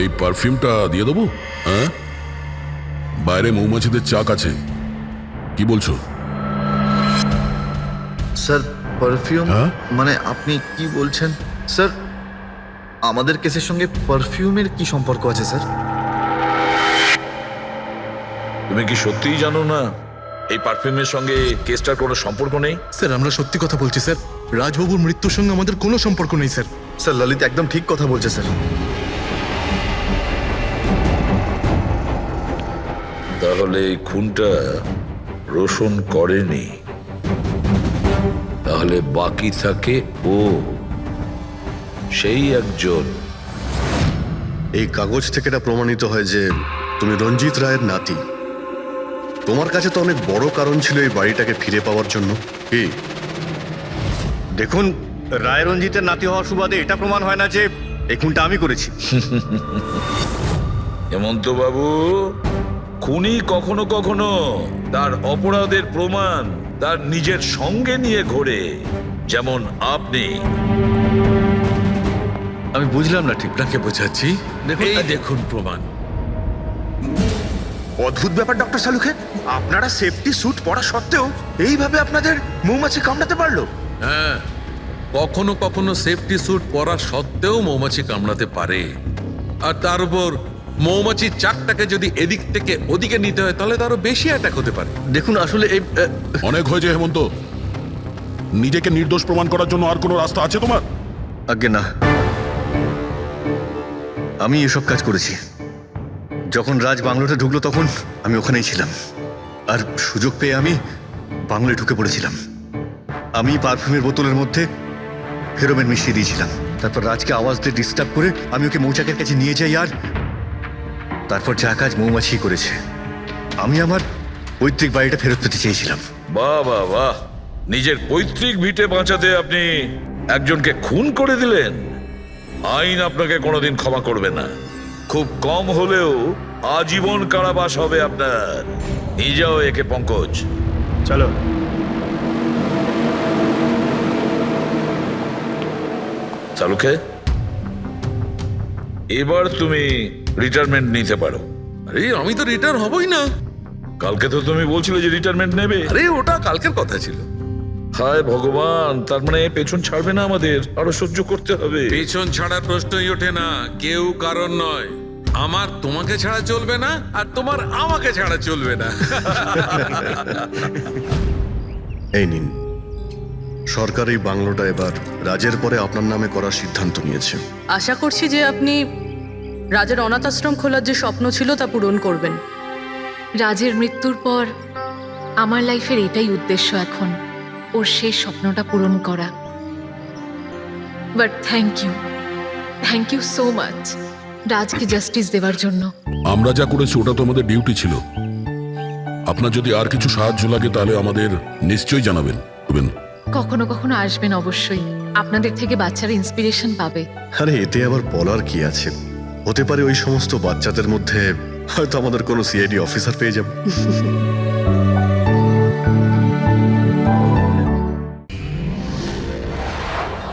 এই পারফিউমটা দিয়ে দেবো? হ্যাঁ, বাইরে মৌমাছিদের চাক আছে, কি বলছো? স্যার, পারফিউম মানে আপনি কি বলছেন? স্যার, আমাদের কেসের সঙ্গে পারফিউমের কি সম্পর্ক আছে স্যার? তুমি কি সত্যিই জানো না এই পারফিউমের সঙ্গে কেসটার কোনো সম্পর্ক নেই? স্যার, আমরা সত্যি কথা বলছি স্যার। রাজবাবুর মৃত্যুর সঙ্গে আমাদের কোনো সম্পর্ক নেই স্যার। স্যার, ললিত একদম ঠিক কথা বলছে স্যার। তাহলে এই খুনটা রোশন করেনি, তাহলে বাকি থাকে ও, সেই একজন। এই কাগজ থেকে এটা প্রমাণিত হয় যে তুমি রঞ্জিত রায়ের নাতি। তোমার কাছে তো অনেক বড় কারণ ছিল এই বাড়িটাকে ফিরে পাওয়ার জন্য। কি দেখুন, রায় রঞ্জিতের নাতি হওয়ার সুবাদে এটা প্রমাণ হয় না যে এই খুনটা আমি করেছি। হেমন্ত বাবু, খুনি কখনো কখনো তার অপরাধের প্রমাণ তার নিজের সঙ্গে নিয়ে ঘোরে, যেমন আপনি। আমি বুঝলাম না ঠিক। আপনাকে বোঝাচ্ছি, এই দেখুন প্রমাণ। অদ্ভুত ব্যাপার ডক্টর সালুখে, আপনারা সেফটি স্যুট পরা সত্ত্বেও এইভাবে আপনাদের মৌমাছি কামড়াতে পারলো? হ্যাঁ, কখনো কখনো সেফটি স্যুট পরা সত্ত্বেও মৌমাছি কামড়াতে পারে। আর তার উপর মৌমাছির চাকটাকে যদি এদিক থেকে ওদিকে নিতে হয় তাহলে তারও বেশি অ্যাটাক হতে পারে। দেখুন, আসলে এই অনেক হয়েছে হেমন্ত। নিজেকে নির্দোষ প্রমাণ করার জন্য আর কোনো রাস্তা আছে তোমার? আজ্ঞে না, আমি এসব কাজ করেছি। যখন রাজ বাংলোতে ঢুকলো তখন আমি ওখানেই ছিলাম, আর সুযোগ পেয়ে আমি বাংলোয় ঢুকে পড়েছিলাম। আমি পারফিউমের বোতলের মধ্যে ফেরোমেন মিশিয়ে দিয়েছিলাম। তারপর রাজকে আওয়াজ দিয়ে ডিস্টার্ব করে আমি ওকে মৌচাকের কাছে নিয়ে যাই, আর তারপর যা কাজ মৌমাছি করেছে। আমি আমার পৈতৃক বাড়িটা ফেরত পেতে চেয়েছিলাম। বাহ বাহ বাহ, নিজের পৈতৃক ভিটে বাঁচাতে আপনি একজনকে খুন করে দিলেন। আইন আপনাকে কোনোদিন ক্ষমা করবে না। খুব কম হলেও আজীবন কারাবাস হবে আপনার। নিয়ে যাও একে পঙ্কজ। চলো। চালুকে, এবার তুমি রিটায়ারমেন্ট নিতে পারো। আরে আমি তো রিটায়ার হবই না। কালকে তো তুমি বলছিলে যে রিটায়ারমেন্ট নেবে। আরে ওটা কালকের কথা ছিল। হায় ভগবান, তার মানে পেছন ছাড়বে না, আমাদের আরো সহ্য করতে হবে। পেছন ছাড়ার প্রশ্নই ওঠে না, কেউ কারণ নয়। আমার তোমাকে ছাড়া চলবে না, আর তোমার আমাকে ছাড়া চলবে না। এই নিন, সরকার এই বাংলোটা এবার রাজের পরে আপনার নামে করার সিদ্ধান্ত নিয়েছে। আশা করছি যে আপনি রাজের অনাথ আশ্রম খোলার যে স্বপ্ন ছিল তা পূরণ করবেন। রাজের মৃত্যুর পর আমার লাইফের এটাই উদ্দেশ্য এখন, ওর শেষ স্বপ্নটা পূরণ করা। But thank you so much রাজকে জাস্টিস দেওয়ার জন্য। আমরা যা করেছি ওটা তো আমাদের ডিউটি ছিল। আপনার যদি আর কিছু সাহায্য লাগে তাহলে আমাদের নিশ্চয়ই জানাবেন। কখনো কখনো আসবেন অবশ্যই, আপনাদের থেকে বাচ্চারা ইন্সপিরেশন পাবে। আরে এতে আবার বলার কি আছে? হতে পারে ওই সমস্ত বাচ্চাদের মধ্যে হয়তো আমাদের কোনো সিআইডি অফিসার পেয়ে যাব।